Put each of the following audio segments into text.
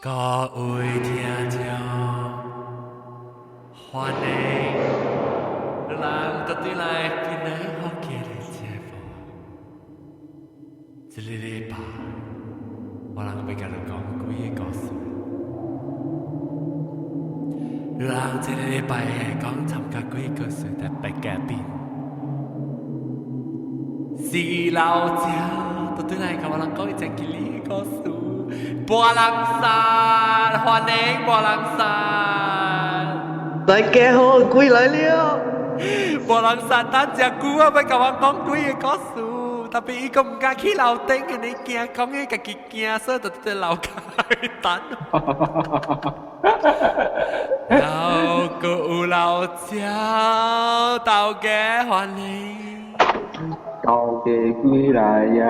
各位听众，欢迎你人到底来今日好嘅的节目。这个礼拜，我人要甲你讲几个故事。你人这个礼拜会讲参加几个故事特别嘉宾。是老者到底来甲我人讲一只吉利的故事。波浪山，欢迎波浪山。大家好，归来了。波浪山等只久啊，要甲我讲几个故事，特别伊个唔敢去楼顶，安尼惊，讲伊家己惊，所以就在楼下等。老个有老鸟，大家欢迎。大家归来了。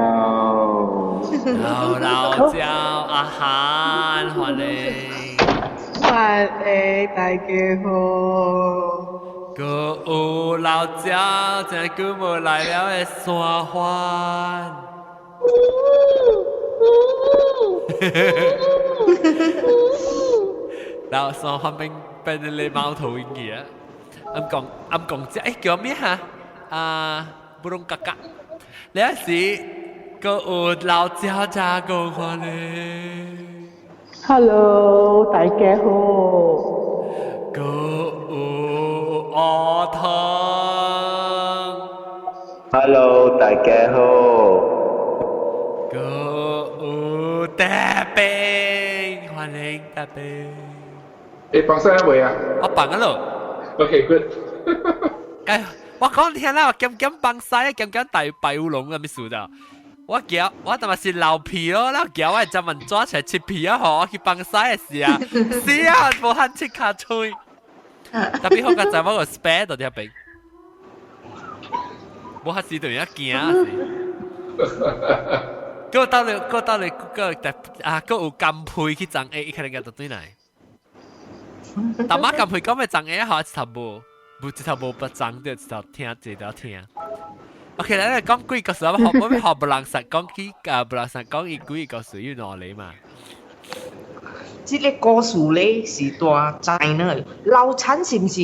老鸟阿涵，欢迎。欢迎大家好。个有老鸟，真久无来了的山环。然後山環變你貓頭鷹嘅，啱講啫，叫咩嚇？不用格格，你一時個有老鳥咋講話咧 Hello， 大家好。個有鵝湯 Hello， 大家好。個有大餅，歡迎大餅。放晒一位啊。我放咗咯。Okay, good 我講聽啦，我減放晒，減大白烏龍咁嘅事咋？我當咪是老皮咯，然後我係專門抓出來切皮啊，我去放晒嘅事啊，是啊，無限切卡吹。特別好個就我個 spare 到啲邊，冇下時對人驚啊！嗰到你嗰有金配去爭 A， 可能嘅到對嚟。但媽金配講咪爭 A 一下一頭無。不知道無不爭的，知道聽，知道聽。OK，嚟講幾個事，我咪學不能實講幾不能實講幾個事要哪裡嘛？這個故事咧是大災呢，流產是唔是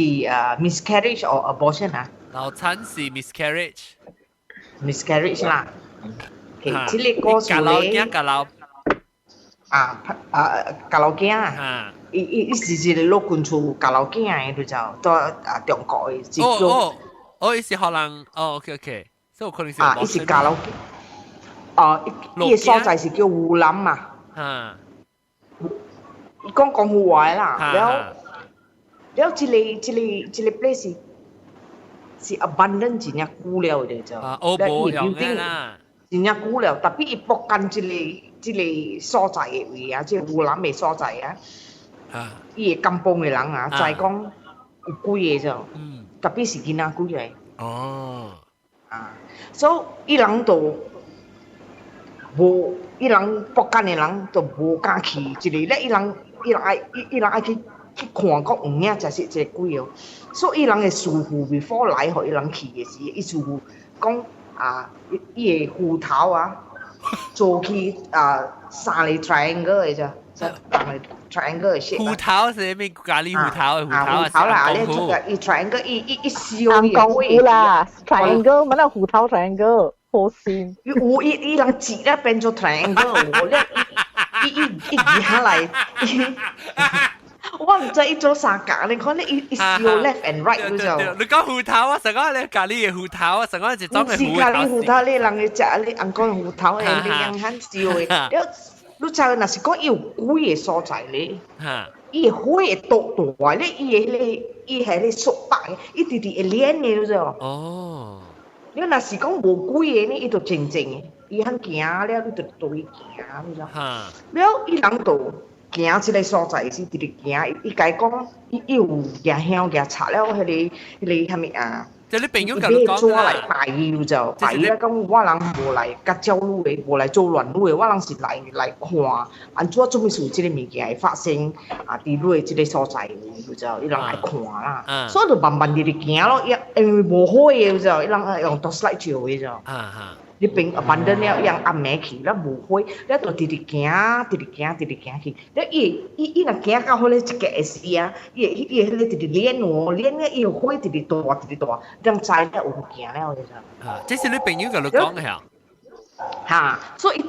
miscarriage or abortion 啊？流產是 miscarriage 啦。OK，這個故事咧，甲流甲流囝啊。伊是一個老君厝教老囝誒，就在中國誒，是叫伊是荷蘭，OK， 所以有可能是伊是教老囝，伊個所在是叫湖南嘛，伊講湖話啦，了，這個 place 是 abandon 真正久了嘅就，冇用嘅啦，真正久了，特別伊博緊這個所在嘅位啊，即係湖南嘅所在啊。伊個金邦嘅人啊，就係講有幾個就，特別是囡仔幾個。哦。所以伊人就無，伊人福建嘅人就無敢去一個咧，伊人愛去看講有影才是一個幾個。所以伊人嘅師傅 before 來，互伊人去嘅時，伊師傅講伊個芋頭啊，做去三個 triangle 嘅啫。triangle 嘅 shape 芋頭是咩咖喱芋頭？芋頭啦，你做個 triangle 一燒你講古啦 ，triangle 乜嘢芋頭 triangle 好鮮。伊人折咧變做 triangle， 咧伊下嚟，我唔知伊做三角，你看咧伊燒 left and right 嗰就。你講芋頭啊，成個你咖喱嘅芋頭啊，成個就裝嘅芋頭。唔是咖喱芋頭，你人嘅食你人講芋頭誒，你人肯燒嘅。你知若是講伊有幾個所在咧，伊個火會多大咧，伊係咧縮白嘅，伊直直會連嘅啫。哦，你若是講無幾個咧，伊就靜靜嘅，伊肯行了，你就對行，你知？了伊人就行即個所在是直直行，伊甲伊講，伊有夾香夾插了，迄個啥物啊？即係你朋友咁講做嚟拜伊就拜伊咧，咁我人無來甲招女嘅，無來做亂女嘅，我人是來看，安怎做咩事？即個物件會發生佇你即個所在嘅，就伊人來看啦。所以就慢慢地行咯，因為無好嘅就伊人用 torchlight 照嘅就。你變 abandon 了，讓阿媽去，了無花，了就直直行去，了伊若行到好咧一個會死啊，伊迄個直直練喎，練咧伊花直直大，讓知了有行了就。啊，這是你朋友甲你講嘅嚇。嚇，所以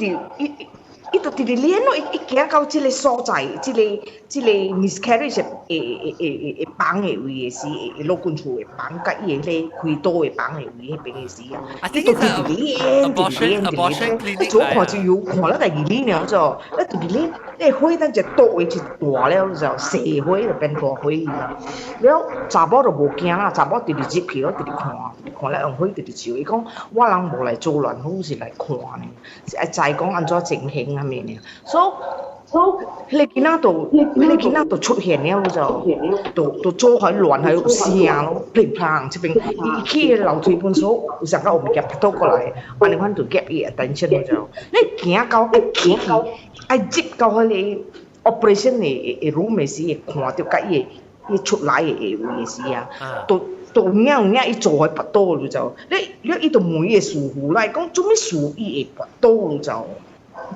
伊就直直練咯，伊行到即個所在，即個 miscarriage 會房嘅位嘅時，會落軍厝嘅房，甲伊個咧開刀嘅房嘅位迄邊嘅時啊，伊就直直練，左看就右看了，第二年了就，一直練，你花等只刀嘅就大了就，細花就變大花啦。了查某就無驚啦，查某直直入去咯，直直看了用花直直照，伊講我人無來做亂好，是來看呢，是愛知講安怎情形啊咩呢？所以迄個囡仔出現了就做喺亂喺度聲咯，乒乓這邊伊去樓梯本所，有時候我們夾倒過來，安尼款就夾伊attention咯就，你行到愛接到迄個 operation 嘅 room 嘅時，會看到甲伊出來嘅位嘅時啊，都有影伊坐喺跋倒咯就，你伊就問伊個師傅來講，做咩事伊會跋倒咯就？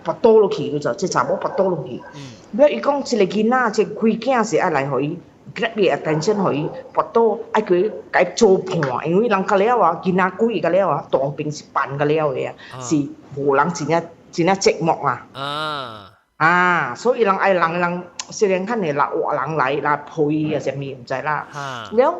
跋倒落去就，即查某跋倒落去。了伊講，即個囡仔，即開囝是愛來互伊 grab 伊 attention，互伊跋倒，愛佢甲伊做伴，因為人甲了啊，囡仔貴甲了啊，當兵是辦甲了嘅啊，是無人真正寂寞啊。所以人愛人雖然看你活人來陪啊，什麼唔知啦。了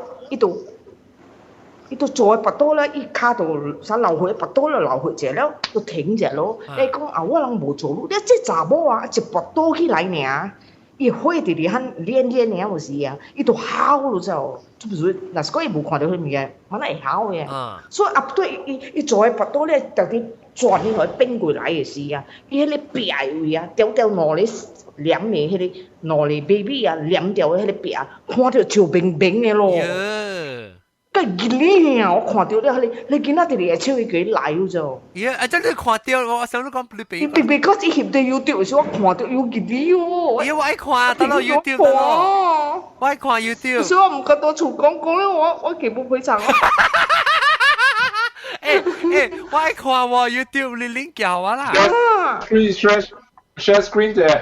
伊都坐喺跋倒咧，伊骹度啥流血，跋倒咧流血者了，都停者咯。你講啊，我人無做路，你即查某啊，一跋倒起來爾，伊血直直喊練爾有時啊，伊都喊咯就，即係若是講伊無看到迄物嘢，可能會喊嘅。所以啊，對伊坐喺跋倒咧，特啲轉起來變過來嘅時啊，伊迄個壁位啊，掉兩粒黏嘅迄個兩粒 baby 啊，黏掉迄個壁，看到笑冰冰嘅咯。個囡啊，我看到了，你囡仔直直手伊佢來咗就。啊，真係看到，我想你講你俾。because 伊翕到 YouTube 嘅時候，我看到有囡仔喎。我愛看，得咯 YouTube 得咯。我愛看 YouTube。所以我唔覺得廚講咧，我幾冇配襯。我愛看喎 YouTube，你拎教我啦。Share screen 啫。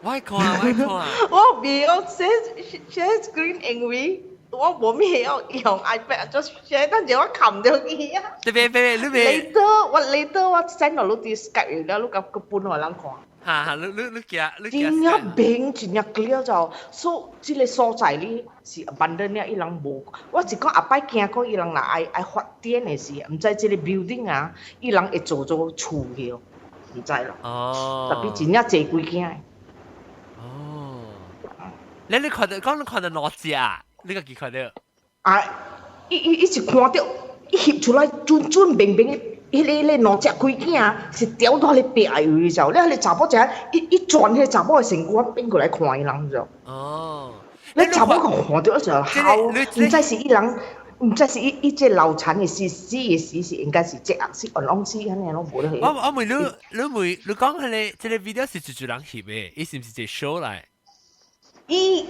我愛看。我唔要 share screen 因為。我冇咩用 iPad 做 share， 但係我撳到佢啊。你別。我 send 落啲 Skype แล้วลูกก็ปุ่นให้人看。你驚。真係冰，真係clear就，所以這個所在呢是 abandon 了，伊人無。我是講阿擺經過伊人來愛發展嘅時，唔知這個 building 啊，伊人會做厝去哦，唔知啦。特別真係濟幾間。你看到哪隻啊？你個幾看到？伊是看到，伊翕出來準冰冰，迄個兩隻龜囝是掉到迄個壁位就，你迄個查某仔，伊轉迄個查某嘅身軀變過來看伊人就。你查某個看到就好，唔知是伊人，唔知是伊即流產嘅死嘅死是應該是即是安啷死安尼咯，無得去。我問你講迄個即個 video 是做人翕嘅，伊是唔是一個 show 嚟？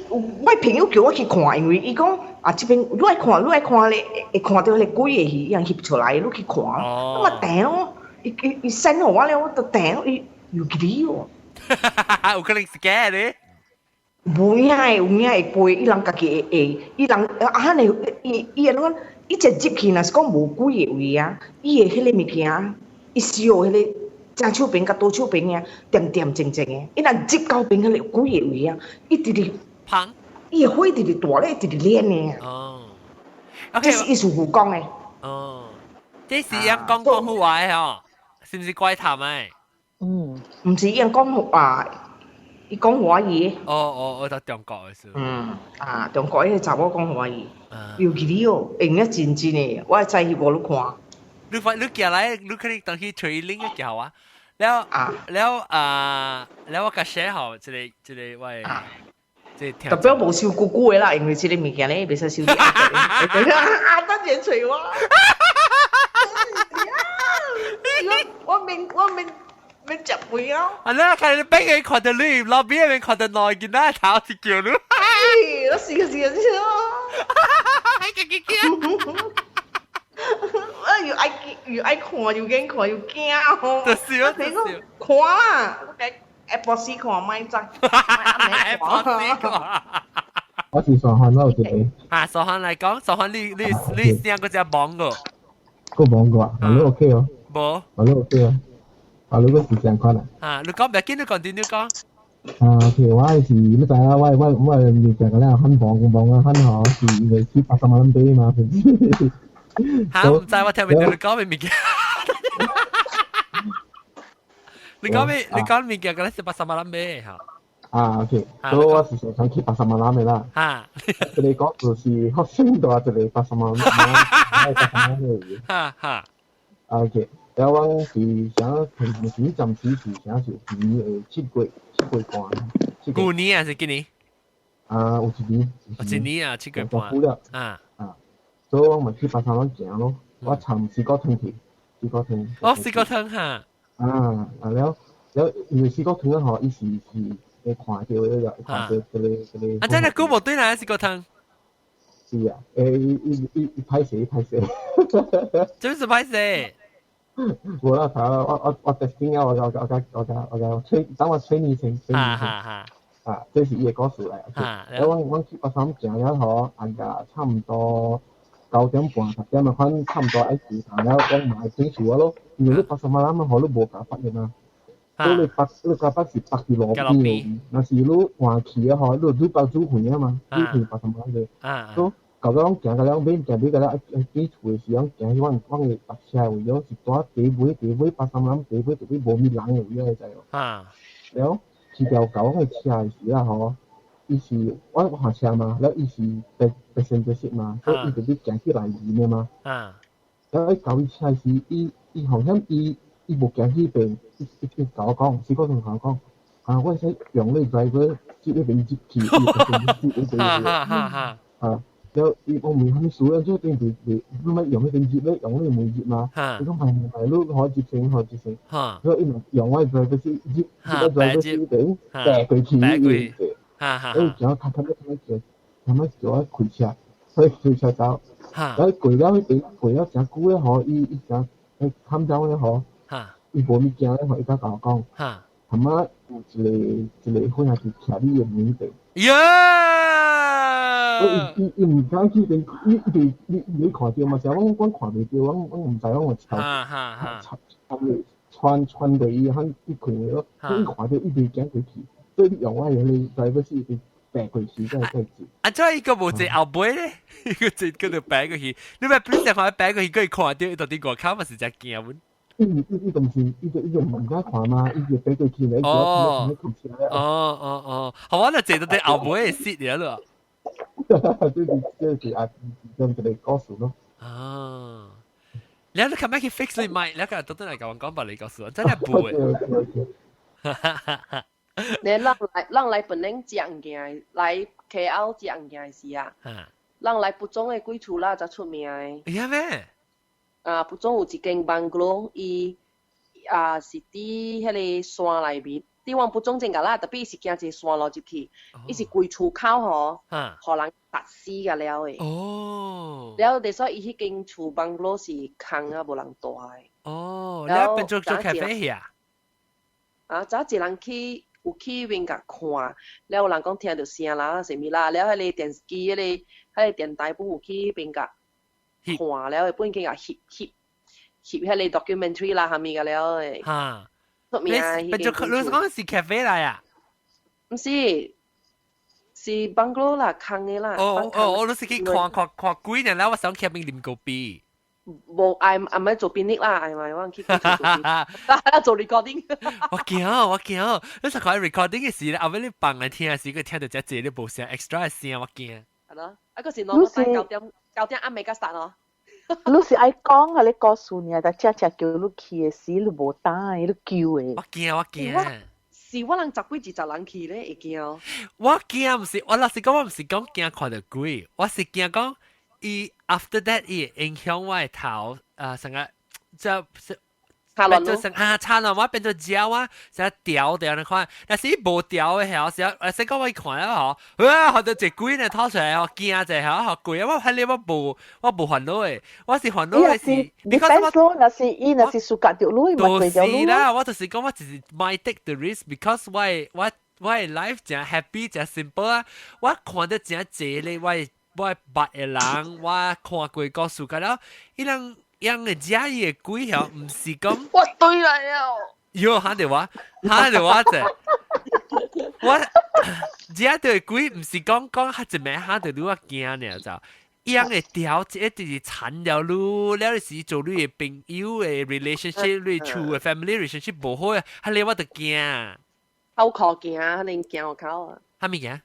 我朋友叫我去看，因為伊講啊，這邊你愛看咧，會看到迄個鬼嘅戲，人翕出來，你去看。我訂咯，伊 send 互我咧，我就訂咯，伊有幾喎？有可能 scare 咧。有影會背，伊人家己會，伊人啊，伊安怎？伊一入去，若是講無鬼嘅位啊，伊嘅迄個物件，伊燒迄個。正手邊甲倒手邊啊，掂靜嘅。伊若入到邊迄個鬼嘅位啊，伊直直芳，伊個火直直大咧，直直練嘅。這是藝術護講嘅。這是樣講好話嘅嗬，是唔是怪談誒？唔是樣講話，伊講華語。我就中國嘅事。中國迄查某講華語，尤其你哦，用得真嘅，我係在迄個度看。你叫來，你可以當去吹鈴嘅叫啊！แล้ว我個 share 好，這個喂，這代表無收姑姑嘅啦，因為這個物件咧，袂使收啲得嘢吹我。我明接會啊！你睇你俾佢看到你，落邊邊看到內件啦，頭先叫你。我試下先咯。又愛看又驚看又驚哦。就是啊，你講看啦，下晡時看咪知，下晡時看。我是上漢啦，有一個。啊，上漢嚟講，上漢你聲嗰隻網個，個網個啊，你 OK 哦？冇，你 OK 哦？啊，你個時間看啊？啊，你講唔要緊，你continue講。OK，我係時你知啦，我面成個咧很忙啊，很好是為780萬幣嘛，平時。嚇，唔知我聽唔到你講咩物件？你講物件，嗰啲780萬幣嚇。OK，所以我是想780萬嘅啦。嚇，你講就是學生度啊，就係80萬嘅。嚇。OK，然後我是想平時暫時是想是7月半。舊年還是今年？有一年。一年啊，7月半。啊。所以我咪780萬行咯，我尋試過湯去，試過湯。哦，試過湯嚇。แล้ว因為試過湯啊，伊是會看到了，看到嗰啊，真係估無對啦，試過湯。是啊，伊歹勢。真是歹勢。無啦，我 testing 啊，我等我吹你先。這是伊個故事嚟。แล้ว我780行了後，差唔多。9點半10點咪翻差唔多喺市場แล้ว我買整數咯，因為你80萬蚊可都冇價發嘅嘛，你價發是8幾路邊，但是你換期嘅話，你包租款啊嘛，你係80萬嘅，都舊咗行嘅兩邊行俾嘅啦，基礎嘅時候行去揾嘅白車為咗是多地尾80萬地尾冇咩冷嘅位嘅就係，แล้ว去條狗去車嘅時啦嗬。伊是我學車嘛，แล้ว伊是percentage嘛，所以伊就啲講起來易嘅嘛。แล้ว伊搞伊車時，伊好像伊冇講起邊，伊搞我講，試過同我講，我使用呢 driver 接一邊接去，แล้ว伊我唔肯數，即係定住你乜用呢邊接咧，用呢冇接嘛。你講係都可接成，所以伊用我 driver 接 driver 接邊，帶佢去。然後佢叫我開車，所以開車走。然後攰咗真久咧，嗬，伊真慘咗咧，嗬，伊冇物件咧，嗬，伊甲我講，他媽有一個好像是徛你嘅面頂。伊唔敢去邊，你看到嘛？時候我看唔到，我唔知我穿對伊肯一群嘅咯，所以看到伊哋驚佢去。所以你用我嘢，你在嗰時你病佢時真係真係接。再一個冇隻後背咧，一個隻嗰度病佢去，你咪本身看病佢去，佢看到到啲外口咪是只驚喎。呢種是呢種唔敢看嘛，呢個俾佢見你，好我就借到啲後背嚟蝕嘢咯。就是用佢哋告訴咯。你喺度琴日去 fix 你咪，你今日特登嚟講講把你告訴我，真係背。你人來本寧食物件，來 KL 食物件時啊，人來不中嘅貴厝啦，才出名嘅。係咩？不中有一間 bungalow， 伊是佇迄個山內面，佇往不中正個啦，特別是行一個山路入去，伊是規厝口吼，互人殺死個了嘅。了，就所以伊迄間厝 bungalow 是空啊，無人住嘅。你變做咖啡去啊？早一人去。有去邊甲看，了有人講聽到聲啦，什麼啦，了迄個電視機迄個電台本有去邊甲看，了本去甲翕迄個 documentary 啦，下面個了誒。出名啊！你講是咖啡嚟啊？唔是，是 bungalow 啦，空嘅啦。我都是去看幾年啦，我想去邊啉咖啡。冇，唔係做編譯啦，係咪？我去做編，做 recording。我驚，你實講 recording 嘅時咧，後尾你放嚟聽嘅時，佢聽到只字你冇聲 extra 嘅聲，我驚。係咯，嗰時攞9點啱未start咯。你是愛講啊？你告訴你啊，但只叫你去嘅時，你冇打，你叫嘅。我驚。是我人10幾20人去咧，會驚。我驚唔是，我老實講，我唔是講驚看到鬼，我是驚講。伊 after that 伊影響我頭成個變做成差亂我變做鳥啊，成日調你看，但是無調嘅時候，成個我看了嗬，學到隻鬼呢掏出來嗬，驚隻嗬，學鬼啊！我睇你我無煩惱嘅，我是煩惱嘅是，你睇咯，那是伊那是輸格條路，唔係條路啦。我就是講我就是 might take the risk because 我 life 真 happy 真 simple 啊！我看到真濟咧，我捌嘅人，我看過個數據了，伊人。養嘅家嘅鬼嗬，唔是講我對嚟啊！喲，嚇條話啫，我家對鬼唔是講嚇一名嚇條路我驚呢就，養嘅條一直是殘條路，了是做你嘅朋友嘅 relationship，你處嘅 family relationship 無好啊，嚇你我就驚。偷殼驚，肯定驚我靠啊！嚇咩驚？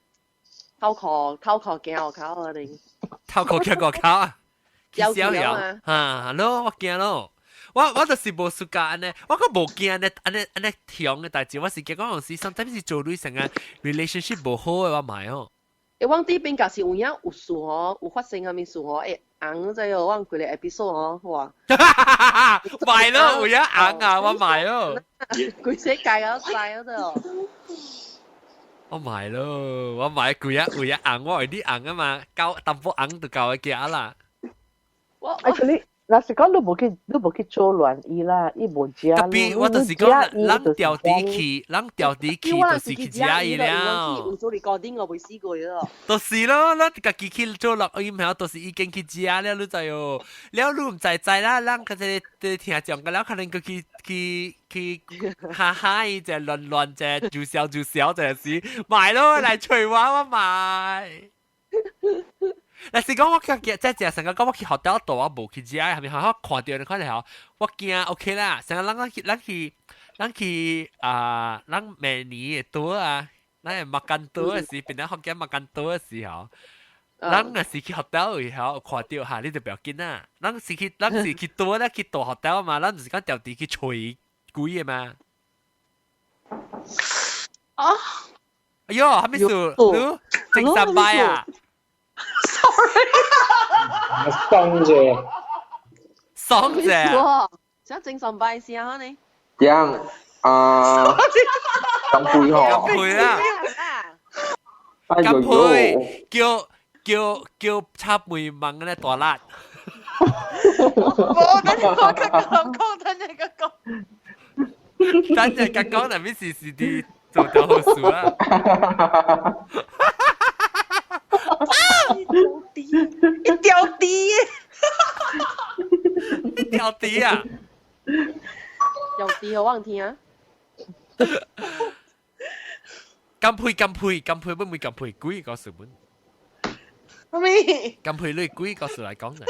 偷殼驚我靠啊！定偷殼驚我靠啊！有嚇咯，我驚咯，我就是無暑假安尼，我個無驚安尼強嘅代志，我是驚講有時 sometimes 是做女成個 relationship 無好嘅我買哦。誒，我啲邊假是有影有事哦，有發生咁嘅事哦，紅仔哦，我幾個 episode 哦，哇！買咯，有影紅啊，我買哦。佢寫界嗰曬嗰度哦。我買咯，我買有影紅，我有啲紅啊嘛，夠淡薄紅就夠嘅價啦。Actually，那是講你無去做亂意啦，伊無食。特別我就是講，人掉地氣，就是去食伊了。有做你講啲我未試過咯。就是咯，咱家己去做錄音後，都是已經去食了，你知哦。了你唔知啦，咱嗰啲聽講嘅了，可能佢去哈哈伊隻亂隻，就笑隻事，買咯嚟隨我買。但是講我即係成個講我去學校度我無去食，係咪？我看到你看到我驚 OK 啦。成個咱去咱明年嘅多啊，咱係makan多嘅時，變咗學緊makan多嘅時候，咱係去學校嘅時候看到嚇，你就不要緊啦。咱是去多咧，去大學校嘛，咱就是講掉地去吹鬼嘅嘛。啊！哎呦，還沒數，你正三拜啊！爽啫！想正常拜試下你。樣咁配嗬？咁配啦！咁配叫插梅問咧大辣。我等陣講，咪是啲做到好數啊！一掉地，一掉地啊！掉地好忘聽啊！咁配，唔會咁配鬼個數本。咩？咁配你鬼個數嚟講嘅。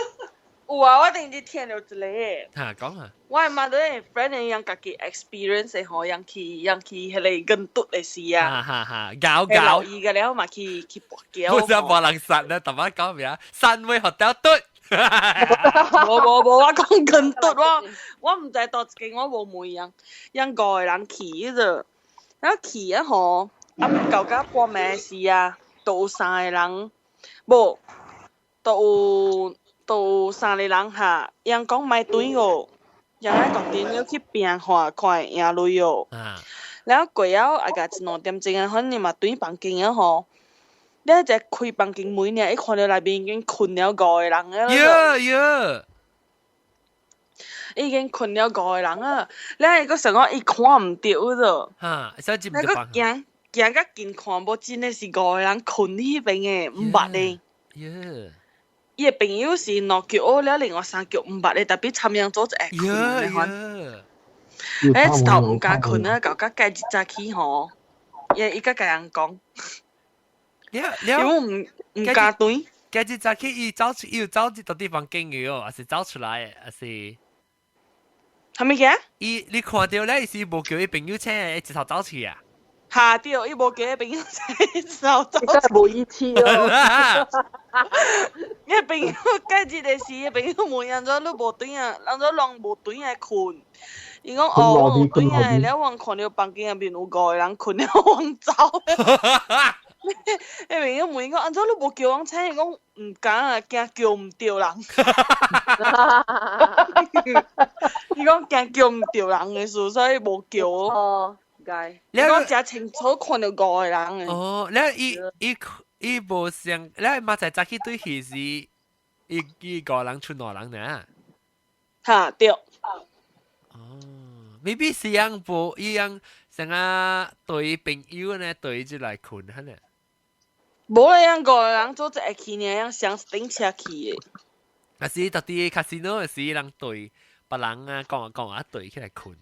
有啊，我定日聽到一個。嚇講下。我係問到啲 friend 樣家己 experience 嘅嗬，樣去迄個跟篤嘅事啊。哈，搞伊個了嘛去搏橋。好似冇人殺咧，同我講咩啊？殺會學到篤。冇，我講跟篤我唔知多幾我冇每樣個人去啫。然後去啊嗬，舊家半暝時啊，到三個人，冇到三個人下，人講買隊哦，人喺國點要去變化快贏累哦。然後過後啊個一兩點鐘啊，可能嘛隊房間啊嗬，你一隻開房間門呢，一看到內邊已經困了5個人啊。已經困了5個人啊！你係個時候我一看唔到啫。你個行個近看無，真係是5個人困喺邊嘅500咧。伊嘅朋友是2叫我了，另外3叫500咧，特別參樣組就會困嘅款。一頭唔加困啊，搞個計日早起吼，伊個人講，因為唔加隊。計日早起伊走去到地方經嘅哦，還是走出來，還是？係咪嘅？你看到咧，是無叫伊朋友請一頭走去啊？下掉，伊無叫伊朋友請一頭走去。真係冇意思咯。伊朋友計日嘅事，伊朋友問人咗你無隊啊，人咗人無隊啊困。伊講我無隊啊，了我看到房間入邊有5個人困了，我走。因為我問講，安怎你無叫我請？伊講唔敢啊，驚叫唔對人。伊講驚叫唔對人嘅事，所以無叫我。哦，解。你講真清楚看到5個人嘅。哦，伊無像，你嘛在早起對戲是，伊5個人出2人呢？嚇對。哦 ，maybe 是樣無一樣，像啊對朋友呢對就來困下呢。無咧樣5個人做一個去呢，樣上頂車去嘅。啊是到啲 casino 是人對，別人啊講對起來困。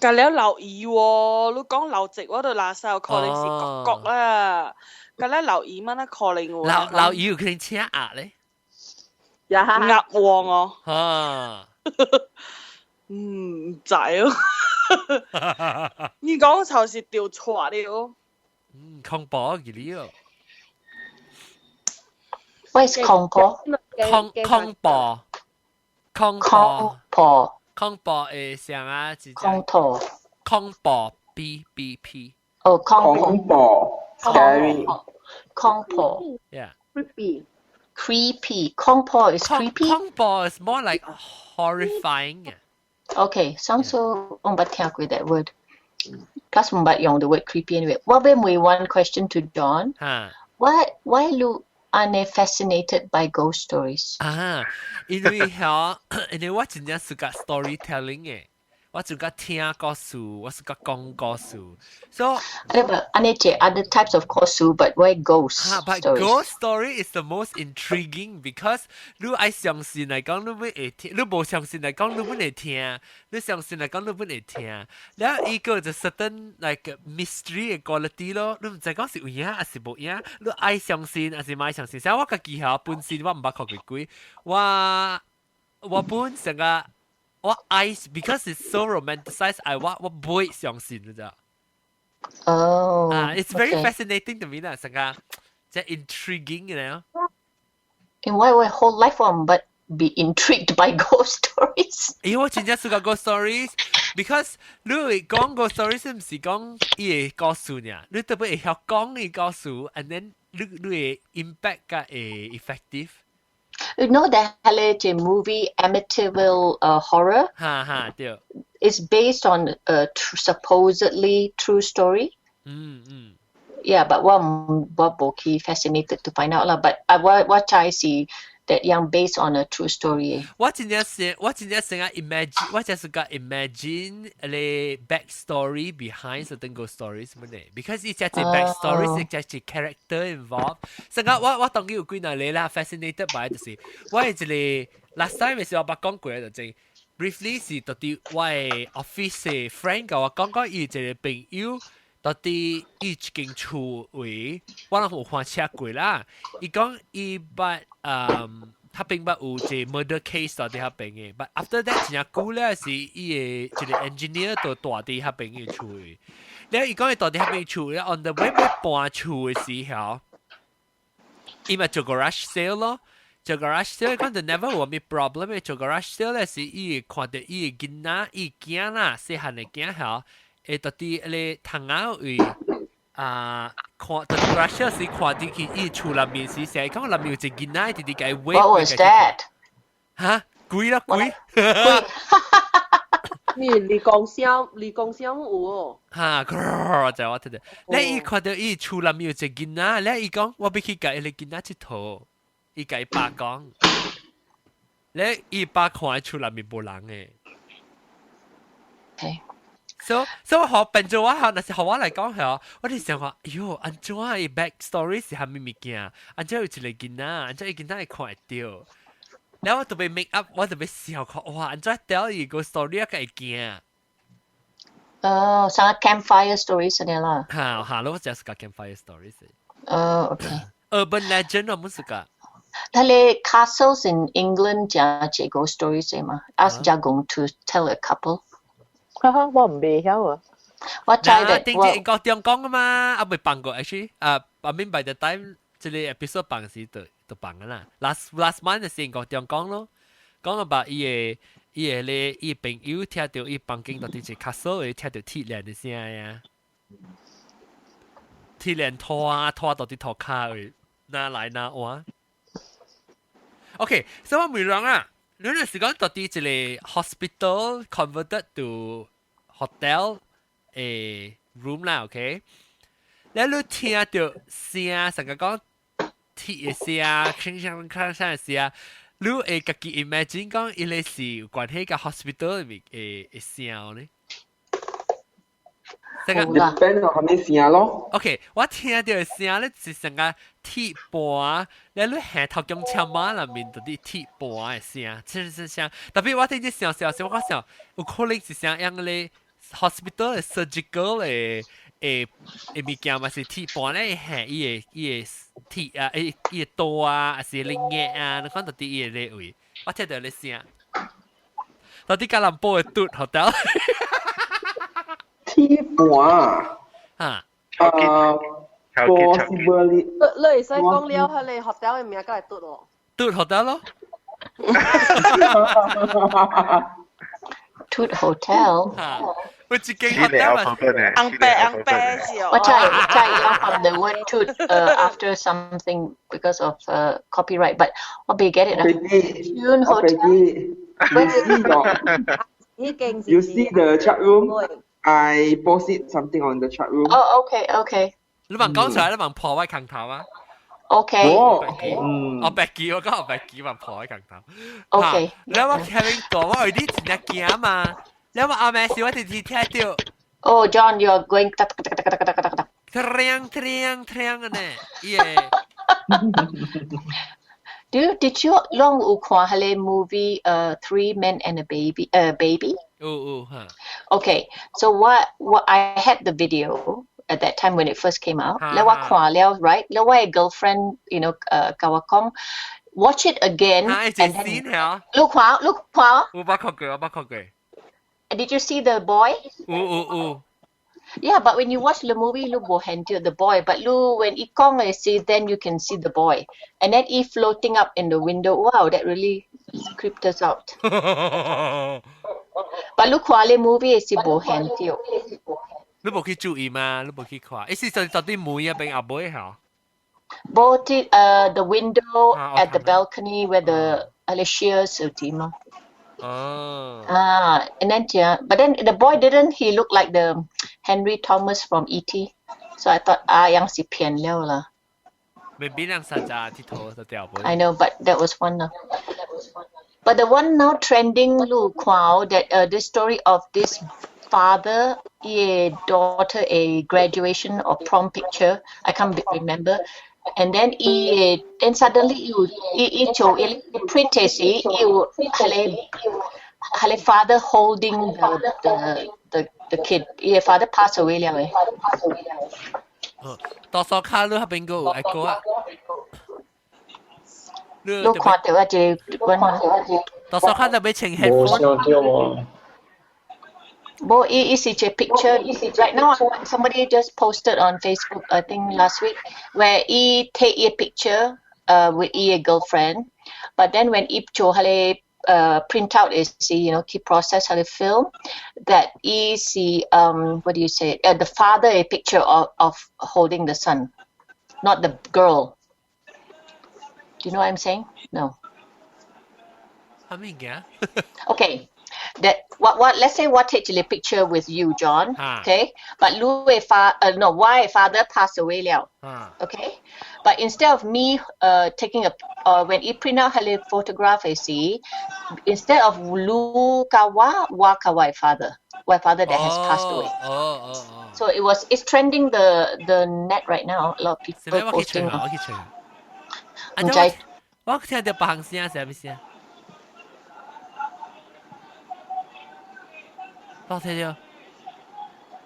隔了留意喎，你講留直我度垃圾可能是角啦，隔了留意乜咧可能喎。留意有可能請鴨咧。鴨王哦。啊。唔知哦。你講就是掉錯了。恐怖嘅了。What is 恐怖？恐怖誒，像啊，恐怖 BBP。哦，恐怖 ，scary。恐怖 Yeah. Creepy. 恐怖 is creepy. 恐怖 is more like horrifying. Okay, sounds so. 我冇聽過 that word. Plus 冇用 the word creepy anyway. 我俾每 one question to John. Why you are fascinated by ghost stories? 因為我真正是個 storytelling 嘅，我就個聽故事，我是個講故事。So, other types of 故事 but why ghost but stories? Ghost story is the most intriguing because 你愛相信嚟講，你會聽；你冇相信嚟講，你唔會聽；你相信嚟講，你唔會聽。然後一個就 certain like mystery 嘅 quality 咯，你唔知講是有影還是冇影，你愛相信還是唔愛相信。所以我個技巧本身我唔捌看過幾，我本成個我愛 because it's so romanticized，我不會相信你知道。Oh, it's very fascinating to me 啦，成個即係 intriguing 嘅咧。In why whole life one but be intrigued by ghost stories? 因為我真正是個 ghost stories，because 你會講 ghost stories 唔是講伊個故事呢，你特別會曉講伊個故事 ，and then 你會 impact 個會 effective。You know that movie Amityville Horror? 對。It's based on a supposedly true story. Yeah, but what fascinated to find out lah. But what I see that young based on a true story. 我真正想imagine，我就是個 imagine 咧 backstory behind certain ghost stories 乜嘢 ，because 伊只 backstory 是只 character involved。成個我當然有幾耐嚟啦 ，fascinated by 就是我係一個 last time 嘅時候我講過就正 briefly 是到底我係 office 嘅 friend 甲我講伊一個朋友。到底伊一間厝位，我人有看車過啦。伊講伊捌他並捌有一個 murder case 到底他邊嘅，but after that 真久咧是伊個一個 engineer 都住佇他邊嘅厝嘅。然後伊講伊住佇他邊厝咧 ，on the way 要搬厝嘅時候，伊咪做 garage sale 咯。做 garage sale 講就 never 有咩 problem 嘅，做 garage sale 咧是伊會看到伊個囡仔，伊囝啦，細漢嘅囝吼。到底咧窗口位看到 garage 時看到佢伊厝內面是誰？講內面有一個囡仔，直直個 wave。What was that？ 嚇，鬼啦鬼！你講聲有哦。嚇，就我睇到。咧伊看到伊厝內面有一個囡仔，咧伊講我要去甲伊個囡仔佚佗，伊甲伊爸講。咧伊爸看喺厝內面無人嘅。So 學變做我學，但是學我嚟講係我哋想話，喲，安怎伊 backstory 是蝦米物件？安怎有一個囡仔，安怎伊囡仔會看會到？然後我特別 make up，我特別笑看，哇，安怎 tell 伊個 story 啊，會驚。sangat campfire stories 嗰啲啦。嚇，我只係個 campfire stories。okay. Urban legend 我唔係個。但係 castles in England 就ghost stories 啫嘛。Ask Jagong to tell a couple。我唔未曉啊。我知嘅。定係英國點講啊嘛？未辦過 actually。I mean by the time 即係 episode 辦時就辦㗎啦。last month 就英國點講咯，講 about 伊朋友聽到伊房間到底係 castle， 聽到鐵鏈嘅聲呀。天連拖到啲拖卡去，拿來拿往。OK， 所以我問人啊，你嗰時講到啲一個 hospital converted to hotel room 啦 ，OK， 你聽到聲，成個講鐵嘅聲，鏗嘅聲，你會自己 imagine 講伊個是關係個 hospital 入面嘅聲呢？depend on 係咩聲咯。OK， 我聽到嘅聲咧是成個鐵盤，你下頭咁車馬入面嗰啲鐵盤嘅聲，特別我聽啲聲，我想有可能是聲樣咧 hospital 嘅 surgical 嘅物件嘛是鐵盤咧，下伊個鐵啊，伊個刀啊，還是靈液啊，你看到啲伊個咧位，我聽到你聲，到啲加蘭波嘅嘟 hotel。鐵盤啊possibly 你會使講了佢哋 hotel 嘅名梗係嘟咯，嘟 hotel 咯。Toot Hotel. Which hotel? Ang pe siya. What I from the word toot after something because of copyright, but what be get it? Tune Hotel. You see the chat room? I posted something on the chat room. Oh, okay. 你問講出來，你問破位強頭啊 ？Okay. 我白記，我講我白記問破位強頭。Okay. 你話聽講我有啲前日見啊嘛，你話阿妹是我哋聽到。Oh, John, you are going. 聽呢，yeah. Did you long ukwa hale movie Three Men and a Baby? Huh. Okay, so what I had the video at that time when it first came out. Lewa kwa leo, right? Lewa girlfriend, kawakong. Watch it again. It's a scene here. Look kwa. 我冇看過。Did you see the boy? Yeah, but when you watch the movie, lu bohen the boy. But lu when ikong see, then you can see the boy, and then he floating up in the window. Wow, that really creeped us out. But lu kwale movie is si bohen tio. 你冇去注意嘛？你冇去看，意思就到底門入邊阿妹嚇。Both the window at the balcony where the shears team. And then but then the boy didn't. He looked like the Henry Thomas from E.T. So I thought yang si pian liao lah. Maybe yang saja tito sa tiao boy. I know, but that was one. But the one now trending lu kwao that this story of this father, daughter, a graduation or prom picture. I can't remember. And then suddenly you print you hale father holding the kid. Father passed away liao. 多數卡都係邊個？個啊？你看到啊？這多數卡就俾請 headphone。Bo, is a picture. Right now, somebody just posted on Facebook, I think last week, where he take a picture with a girlfriend, but then when he hale print out is key process hale film that is what do you say? The father a picture of holding the son, not the girl. Do you know what I'm saying? No. I mean, yeah. Okay. That what let's say what take a picture with you, John. Okay, but why father passed away liao. Okay, but instead of me taking when he print out a photograph, I see instead of Lu kawa father that has passed away. So it's trending the net right now. A lot of people posting. What聽到白聲係咩聲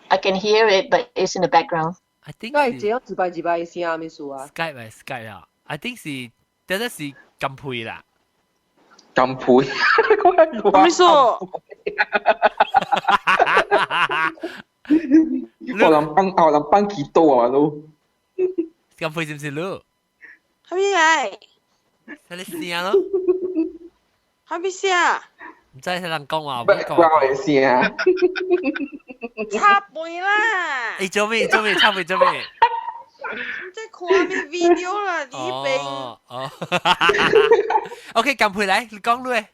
？I can hear it, but it's in the background. I think 係只有自閉嘅聲咩數啊 ？Skype 啊 ！I think 是，真係是金配啦。金配，咩數？我諗班幾多啊都？金配是唔是咯？係咩嚟？睇你聲咯。係咩聲？唔知係人講話唔講嘅聲。插背啦！你做咩？插背做咩？即看咩 video 啦，呢邊。哦。OK， 撳回嚟，你講你。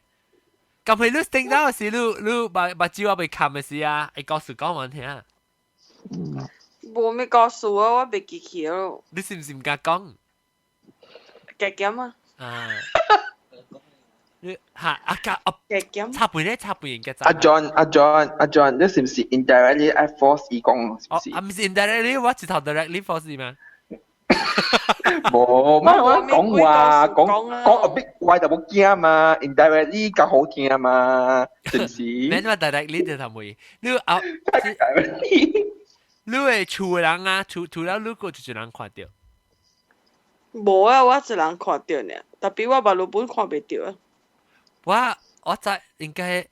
撳回你聽到時，你把招我被冚嘅事啊，你告訴講我聽。冇咩告訴我，我被記起咯。你是唔是唔敢講？夾夾啊！啊。嚇插背咧，插背型嘅阿 John，你是唔是 indirectly at force 伊講？是唔是？唔是 indirectly，我直頭 directly force 咩？冇，乜講話講a bit 怪就冇驚嘛 ，indirectly 較好聽嘛，是唔是？咩話 directly 就頭冇？你係厝人啊，除了你個就人看到。冇啊，我一人看到呢，特別我把老本看袂到啊。我知應該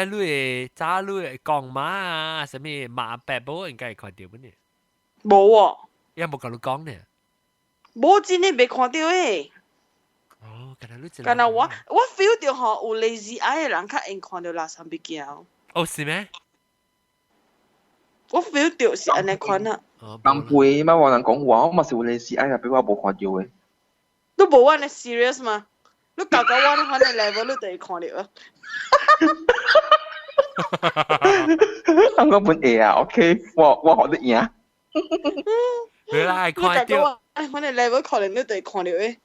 你會早你會講嘛啊，什麼馬白寶應該會看到嘅呢？冇喎，有冇同你講呢？冇真係未看到誒。哦，但係我 feel 到嗬，有 lazy eye 嘅人較會看到垃圾物件。哦，是咩？我 feel 到是安尼款啊。咁背嘛，我人講話，我嘛是有類似，哎呀，俾我冇看到嘅。都冇安尼 serious 嘛？你搞到我可能 level 你就會看到啊。我本嘢啊 ，OK， 我學得贏。你來看到。可能 level 可能你就會看到誒。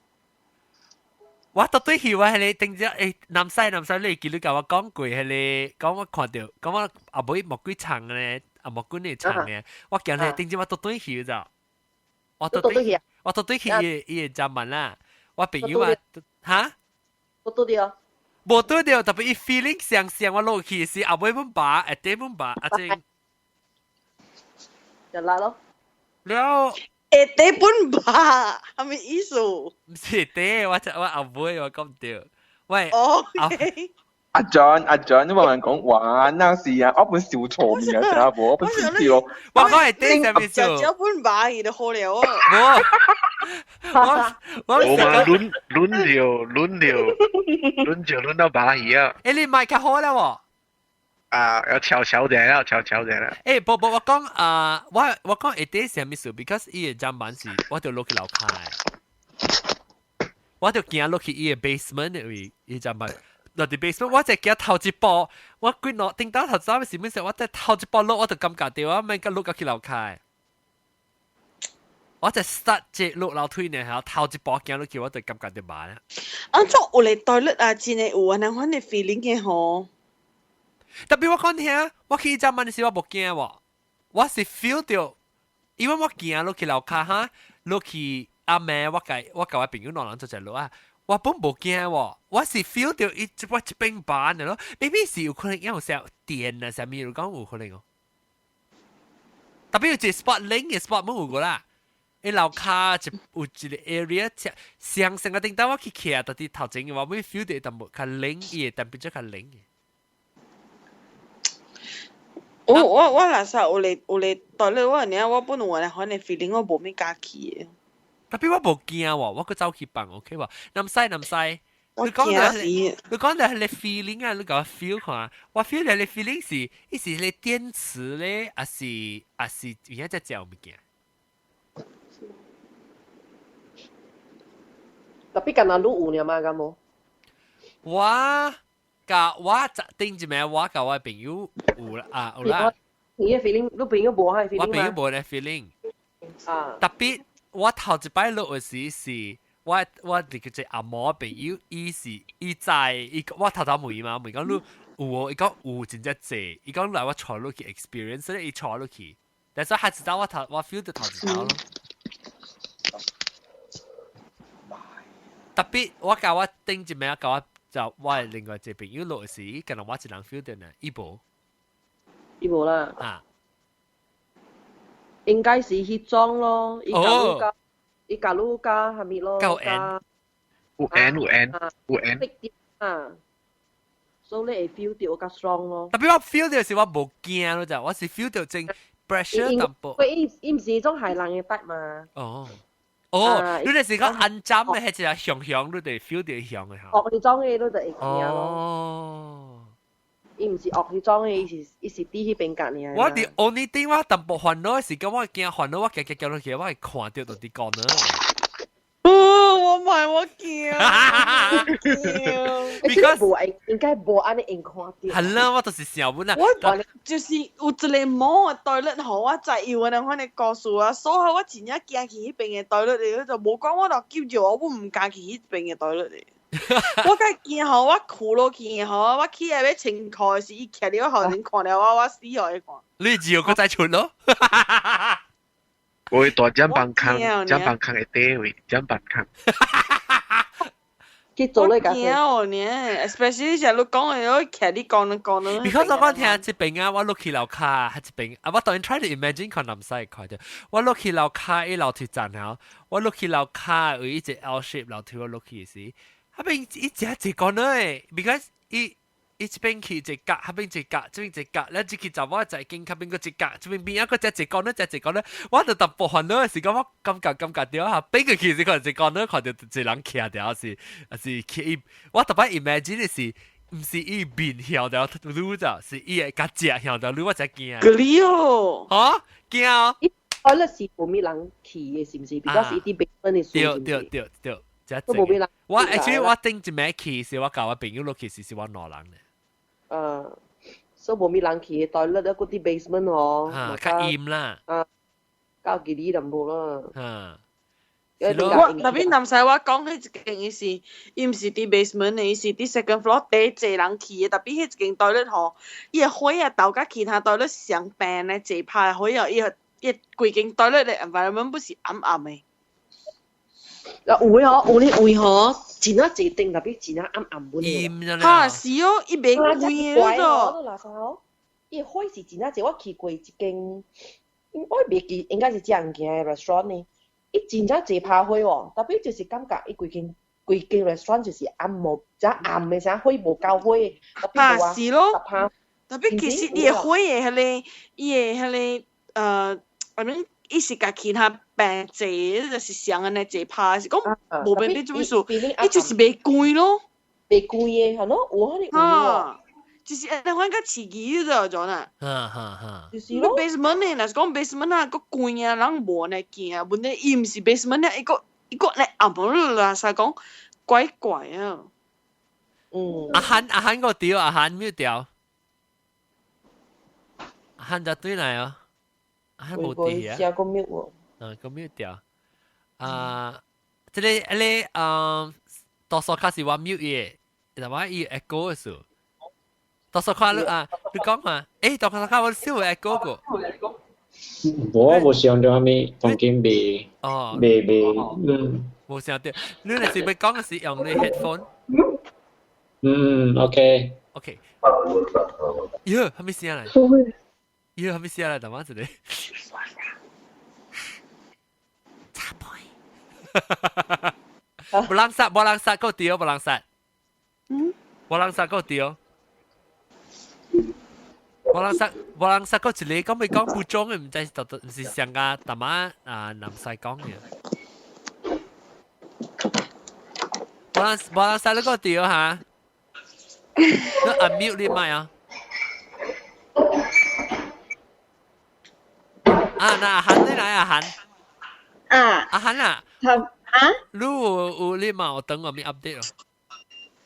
我絕對係話係你定咗誒南西你記得教我講過係你講我看到講我阿妹莫幾長咧，阿莫幾年長咧，我講係定咗我絕對係咋。我絕對係伊就問啦，我朋友話嚇。冇對掉，冇對掉，特別伊 feeling 上我落去是阿妹本把，阿爹本把，阿正就拉咯。了，阿爹本把係咪意思？唔是爹，我阿妹我講掉，喂，阿 John， 你話人講話，那是啊，我本小錯面啊，真係我本小掉，我講係爹上面做，就本把而就好了啊。我們輪流輪到把戲啊！誒，你麥較好啦喎！啊，要悄悄點啦。誒，不，我講啊，我講一啲係咩事 ？because 伊個站板是，我就落去樓下，我就行落去伊個 basement 嗰位，伊站板落啲 basement，我就行頭一步，我見到頂到頭三時咩時，我即係頭一步落，我就感覺到我咪個落去樓下。我就 start 即落樓梯呢，係頭一步行落去，我就感覺到麻啦。安怎有嚟對率啊？真係有啊，能款嘅 feeling 嘅嗬。特別我講聽，我去站班嘅時我冇驚喎，我是 feel 到，因為我行落去樓下哈，落去阿妹我教我朋友兩人做隻路啊，我本冇驚喎，我是 feel 到我一邊板嘅咯 ，maybe 是有可能有時候電啊，上面有講有可能哦。特別有隻 spot link 嘅 spot 冇有個啦。你樓下就有一個 area， 上成個頂到我去徛，到啲頭前嘅話，會 feel 到淡薄較冷嘅，但變咗較冷嘅。我嗱時候有嚟對咧，我本來我可能 feeling 我冇咩假期嘅。特別我冇驚喎，我個走去辦 OK 喎。南西，你講到係你 feeling 啊，你講 feel 看，我 feel 到你 feeling 是，伊是你電池咧，還是而家只隻物件？特別近啊，都有了嘛，咁冇。我頂一暝，我甲我朋友有啦，有啦。你嘅 feeling，你朋友無係 feeling 我朋友無咧 feeling。啊。特別我頭一擺落嘅時是，我哋叫做阿毛朋友，伊我頭問嘛，問講你有喎，伊講有真正濟，伊講來我坐落去 experience，所以伊坐落去，但係佢知道我 feel 到頭一頭咯。特別我教我頂一暝，教我就我另外一個朋友落時，可能我一人 feel 到呢，伊無啦。啊，應該是迄種咯，伊教路加係咪咯？夠 N， 有 N 啊，所以你會 feel 到較 strong 咯。特別我 feel 到時我無驚咯，就我是 feel 到正 pressure 淡薄。伊唔是種係人嘅得嘛。哦，你哋是講安站嘅，係只係向，你哋 feel 到向嘅嚇。學你裝嘅都就會驚咯。哦，伊毋是學去裝嘅，伊是啲迄邊隔呢。我啲 only thing 我淡薄煩惱嘅時間，我驚煩惱，我行落去，我係看到到啲講呢。我唔係我驚。Because 應該無安尼用看到。係啦，我就是想問啊。我就是有一個毛嘅袋率好，我知要我哋告訴啊，所以我真正驚去迄邊嘅袋率嚟，就冇講我就叫住我唔敢去迄邊嘅袋率嚟。我梗見好，我哭落去好，我起來要清褲時，伊徛了後人看了我死落去看。你只有個再出咯。我大獎棒坑嘅地位，獎棒坑。去做你個。驚呢 ，especially 就你講嘅，我徛你講呢。Because 我講聽一邊啊，我落去樓卡，係一邊啊，我當然 try to imagine 看南西看到，我落去樓卡一樓梯站後，我落去樓卡有一隻 L shape 樓梯我落去時。嗰邊一隻一個呢，because 一邊去一格，嗰邊一格，這邊一格，你自己就我就經嗰邊個一格，這邊邊一個隻一個呢，我就特別煩惱嘅時間，我感覺掉下，邊個其實可能一個呢，看到一人徛掉，是佢，我特別 imagine 嘅是，唔是伊面向掉路咋，是伊個隻向掉路，我才驚。嗰啲哦，嚇驚！我咧是冇咩人去嘅，是唔是？because 伊啲病人嘅數。對。都冇俾人。我 actually 我頂一咩去是我教我朋友落去是我攞人嘅。所以冇咩人去，袋甩咗嗰啲 basement 嗬。較嚴啦。較幾啲就冇啦。我特別南西我講起一件嘅事，伊唔是啲 basement 嘅，伊是啲 second floor 第一人去嘅，特別迄一件袋甩嗬，伊個火啊豆甲其他袋甩相病咧，一拍火啊，伊規件袋甩嘅 environment 不是暗暗嘅。有啲會嗬，前一陣定特別前一暗暗本嘅。嚇是哦，伊袂貴嘅咯。嗱時伊開始前一陣我去過一間，我袂記應該是這樣嘅 restaurant 呢。伊前一陣拍開喎，特別就是感覺伊規間 restaurant 就是暗冇，即暗嘅啥火無夠火。嚇是咯，特別其實伊個火嘅係咧，伊個係咧I mean。伊是甲其他病坐，就是上安尼坐拍，是講無變你做咩數？伊就是袂貴咯，袂貴嘅，係咯，有可能有喎。就是安尼款較刺激咗咗啦。就是咯。basement 呢，若是講 basement 啊，個貴啊，人無安尼驚啊，問題伊毋是 basement 啊，伊個嚟暗冇啦，實講怪怪啊。阿漢個調，阿漢咩調？阿漢就對嚟啊。還冇啲啊！試個 mute 喎。個 mute 掉。即係多數卡是話 mute 嘅，但係伊 echo 嘅時候，多數卡你講嘛？多數卡我少會 echo 個。我想到係咪當今未？冇想到，你係咪講嘅是用你 headphone？ OK。喲，係咪聲嚟？伊係咪寫嚟？大媽子咧，插杯，冇人殺個掉，冇人殺個掉，冇人殺個一個，講咪講不中嘅，唔知唔是上個大媽南西講嘅，冇人殺你個掉嚇，你 unmute 你咪啊！那阿漢你來阿漢，阿漢啊，你有你嘛有等我咪 update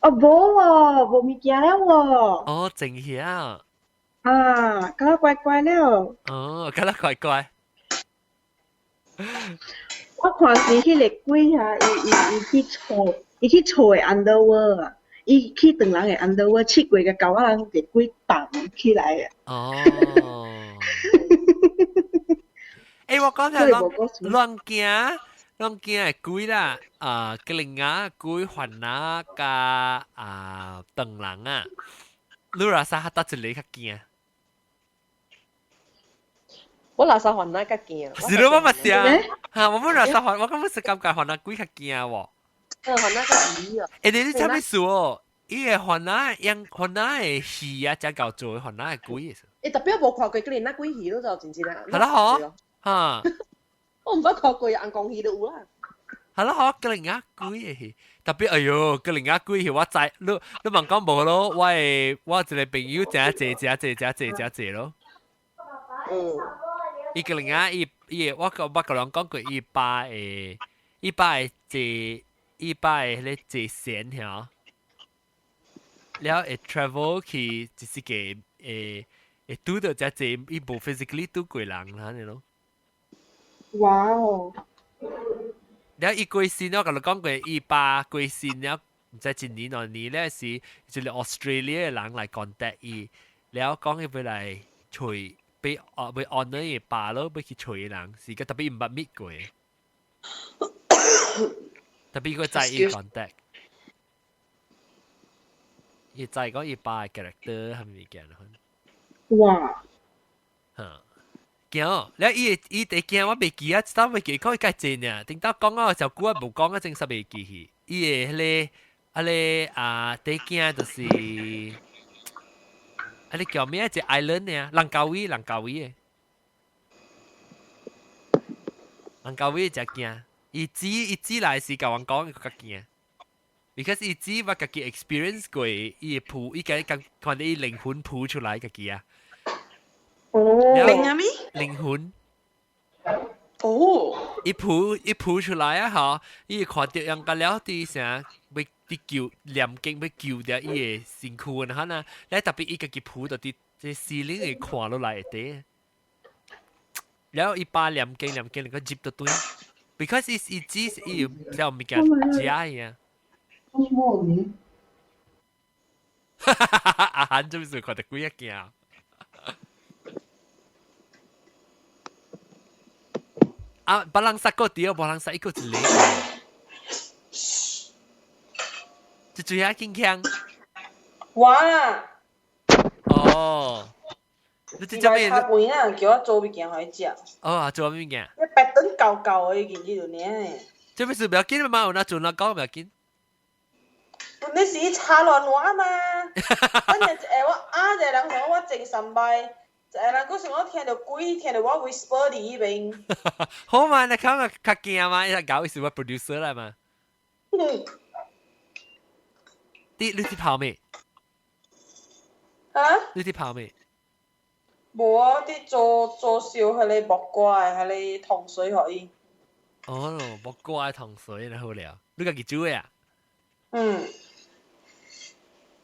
哦？無喎，無物件了喎。哦，真遐。敢若怪怪了。敢若怪怪。我看是迄個鬼啊，伊去厝的 underworld 啊，伊去當人的 underworld 試過個狗仔人個鬼綁起來啊。我講下亂行嘅鬼啦，吉靈啊，鬼環啊，加鄧人啊，你拉薩得一個較驚？我拉薩環那較驚。是咯，我咪係啊，我冇拉薩環，我根本是感覺環那鬼較驚喎。環那較魚啊！你差咩事哦？伊個環那嘅魚啊，真夠做環那嘅鬼嘅。特別冇看過吉靈那鬼魚咯，就真正啊。係啦，嗬。我唔捌看過人講魚都有啦。係咯，吉靈啊，鬼嘅，特別哎呦，個另外幾我知，你問講無咯，我一個朋友正咯。伊個另外我個人講過伊爸誒咧坐船嚇，了會 travel 去就是個會拄到只坐伊無 physically 拄過人啦，你咯。哇哦！แล้วอีกวยซีน我跟你講過伊爸貴線了唔知一年兩年咧是一個 Australia 嘅人來 contact 伊，แล้ว講伊要來隨被honor 伊爸咯，要去隨人是個特別唔捌搣過，特別佢在伊 contact， 伊在講伊爸嘅 character 係咪嘅？哇！嚇！驚，แล้ว伊第驚我未記啊，知道未記講伊介濟呢，頂到講啊就久啊無講啊，真實未記去。伊個第驚就是叫咩？只 island 呢？蘭卡威嘅，蘭卡威只驚。伊知來是甲我講，伊較驚。because 伊知我家己 experience 過，伊鋪，伊家看到伊靈魂鋪出來家己啊。靈係咩？靈魂。哦。一撲出來啊！嚇，伊看到人家了啲啥，要啲救念經，要救掉伊個身軀啊！嚇，咧特別伊家己撲到啲視靈會看落來啲，然後伊把念經能夠接到對 ，because 伊知伊有有物件假呀。阿漢做咩看到幾一件？啊，別人殺個掉，別人殺一個一個。就最下堅強。哇！哦，你即係咩？他本人叫我做物件可以食。哦，做咩物件？你白頓舊舊嘅件呢度呢？即係事不要緊嘛，有那做那搞不要緊。你是查亂話嘛？反正我就人講我正神拜。人嗰時我聽到鬼，聽到我 whisper 喺呢邊。好嘛，你講個較驚嘛，你搞是我 producer 嚟嘛。你啲泡咩？啊？你啲泡咩？冇啊！啲做笑係你木瓜，係你糖水可以。哦，木瓜糖水你好了，你家己煮嘅啊？嗯。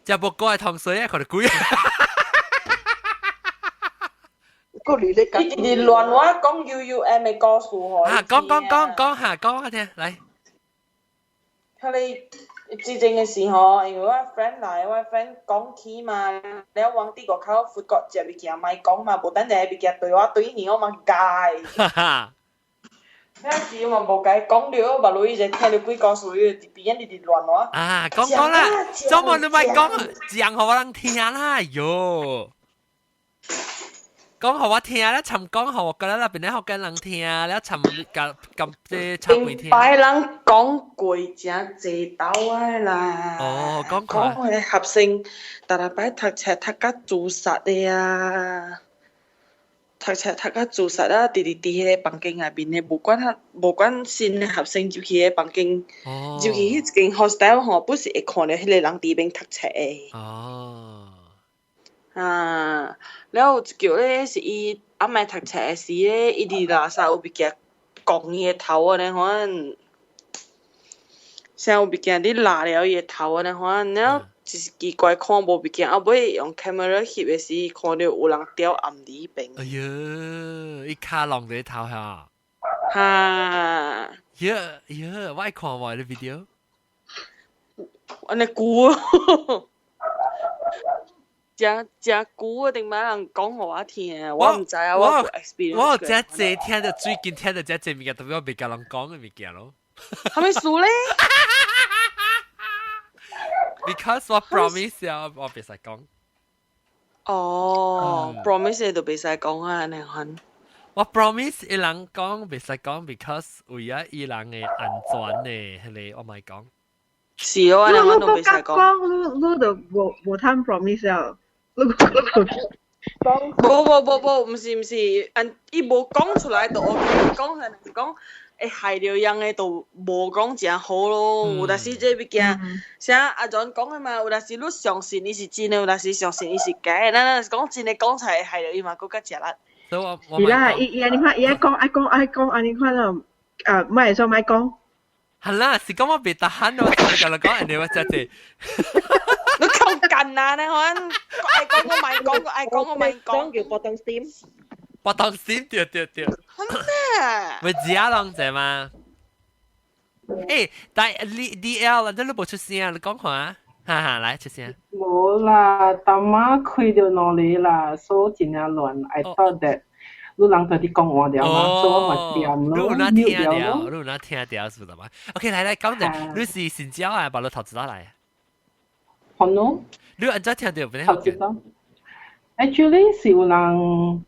只木瓜糖水啊，佢哋鬼。你亂話講 UUM 嘅歌數可以啊，講下講下聽，嚟。佢哋之前嘅時候，因為我 friend 嚟，我 friend 講起嘛，你往啲個口闊角隻物件咪講嘛，無等你物件對我對你我嘛解。嗰時我冇解，講了我路就聽到幾個數，邊你哋亂話。啊，講啦，周末你咪講，講好我人聽啦，喲。講好我聽啦，尋講好我覺得那邊咧好跟人聽，แล้ว尋咁即尋會聽。擺人講貴正濟到啊啦。哦，講佢合成，但擺讀冊讀甲做實嘅啊，讀冊讀甲做實啊，啲喺個房間入邊咧，無管新合成就去個房間，就去迄間 hostel 吼，不是會看到迄個人喺邊讀冊嘅。哦。啊，然後叫咧是伊阿麥讀冊時咧，伊啲垃圾有物件講伊個頭啊，你看，像有物件你拉了伊個頭啊，你看，然後就是奇怪看無物件，後尾用 camera 翕嘅時，看到有人掉暗裡邊。哎呀，伊卡浪喺頭下。哈。呀，我愛看喎啲 video。安尼久啊！真久啊！定買人講互我聽，我唔知啊，我冇 experience。我真濟聽到最近聽到真濟物件，特別我未甲人講嘅物件咯。係咪數咧 ？Because 我 promise 啊，我別使講。哦，promise 你就別使講啊，你看。我 promise 伊人講別使講 ，because 為咗伊人嘅安全嘅，係我咪講。是啊，你都別使講。你就無通 promise 啊。唔是，伊無講出來就 OK， 講係講會害到人嘅就無講真好咯。有陣時這物件，像阿 John 講嘅嘛，有陣時你相信伊是真嘅，有陣時相信伊是假嘅。咱講真嘅講出來害到伊嘛，更加食力。是啦，伊安尼看，伊愛講安尼看咯，莫說莫講。係啦，是講我別得閒咯，就嚟講人哋話真係。你靠近啊！你看，愛講我咪講，愛講我咪講，叫bottom steam。bottom steam 對。咪只阿郎仔嘛？誒，但係 DL 你都冇出聲，你講下啊，哈，來出聲。冇啦，大媽開到哪裡啦？所以真係亂。I thought that 你人對你講話了嘛，所以我咪點咯。你有哪聽到是唔係嘛 ？OK，來講者，你是新疆啊，把你投資到來。Hono？你安怎聽到邊個嘅 ？Actually 是有人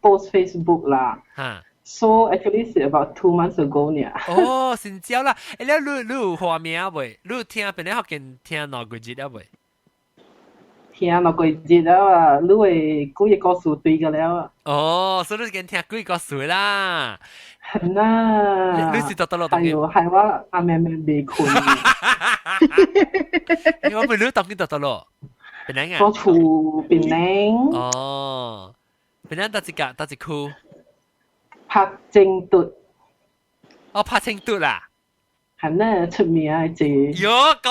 post Facebook 啦。嚇。So actually 是 about 2 months ago 呢。哦，新疆啦，你有畫面未？你有聽邊個學見聽哪個節未？聽哪個節啊？你會故意告訴對個了啊？哦，所以你見聽故意告訴啦。係啦。你是到落係喎，係我阿妹妹未困。我咪你當邊到落？邊個啊？我厝邊個？哦，邊個搭一區？拍正嘟。哦，拍正嘟啦。係啦，出名嘅啫。喲哥，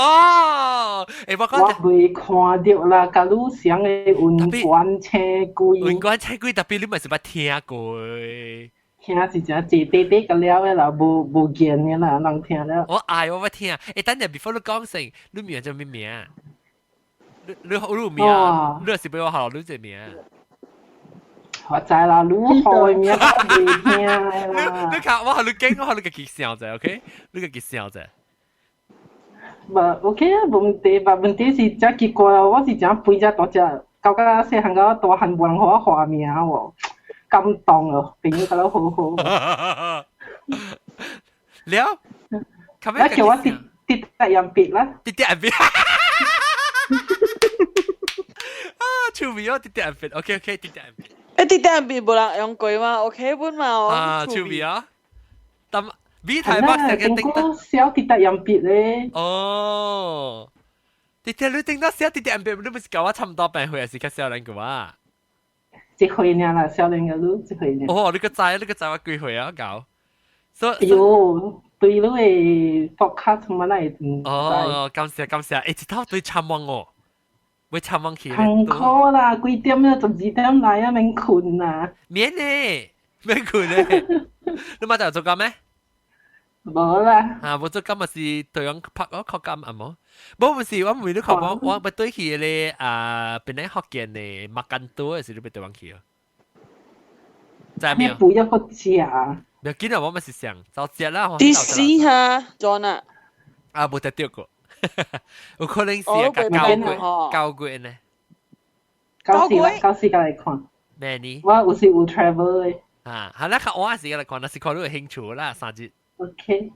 我未看到啦，假如想嘅雲關車龜。雲關車龜特別你咪是捌聽過。聽是真坐地地個了嘅啦，無見嘅啦，人聽了。我捌聽，等陣 before 你講先，你名叫咩名？你有名？你是俾我學你隻名？我知啦，你好嘅名我未聽啦。你看我學你驚，我學你個吉祥啫 ，OK？ 你個吉祥啫。唔 OK 啊，冇問題，但問題是真奇怪啊！我是真背只大隻，到個細漢個大漢冇人學我畫名喎。感動啊，朋友覺得好好。了，你叫我跌得人別啦，跌得人別。啊，趣味哦，跌得人別 ，OK， 跌得人別。跌得人別冇人用過嘛 ？OK 本嘛？啊，趣味啊，但美台北成日叮得小跌得人別咧。哦，跌得你叮得小跌得人別，你不是教我差唔多半歲，還是較少人個啊？一歲呢啦，少年嘅你一歲呢。哦，你個知我幾歲啊？搞，喲，對你嘅 podcast 乜嚟唔知。哦，感謝，誒，一頭對參望哦，會參望起。辛苦啦，幾點啦？12點來啊，免困啊。免呢，免困呢。你媽就做緊咩？冇啦。啊，冇做緊咪是對人拍我靠緊啊冇。冇唔是，我唔會你講我不對起咧啊，邊啲學見咧makan多還是你不對往起啊？在沒有？不要個假。唔要緊啊，我咪是想早食啦。第四哈，John 啊。啊，冇得掉過，有可能是高貴呢。高時間嚟看。咩呢？我有時有 travel 嘅。啊，係啦，我時間嚟看，那是看你有興趣啦，3日。OK。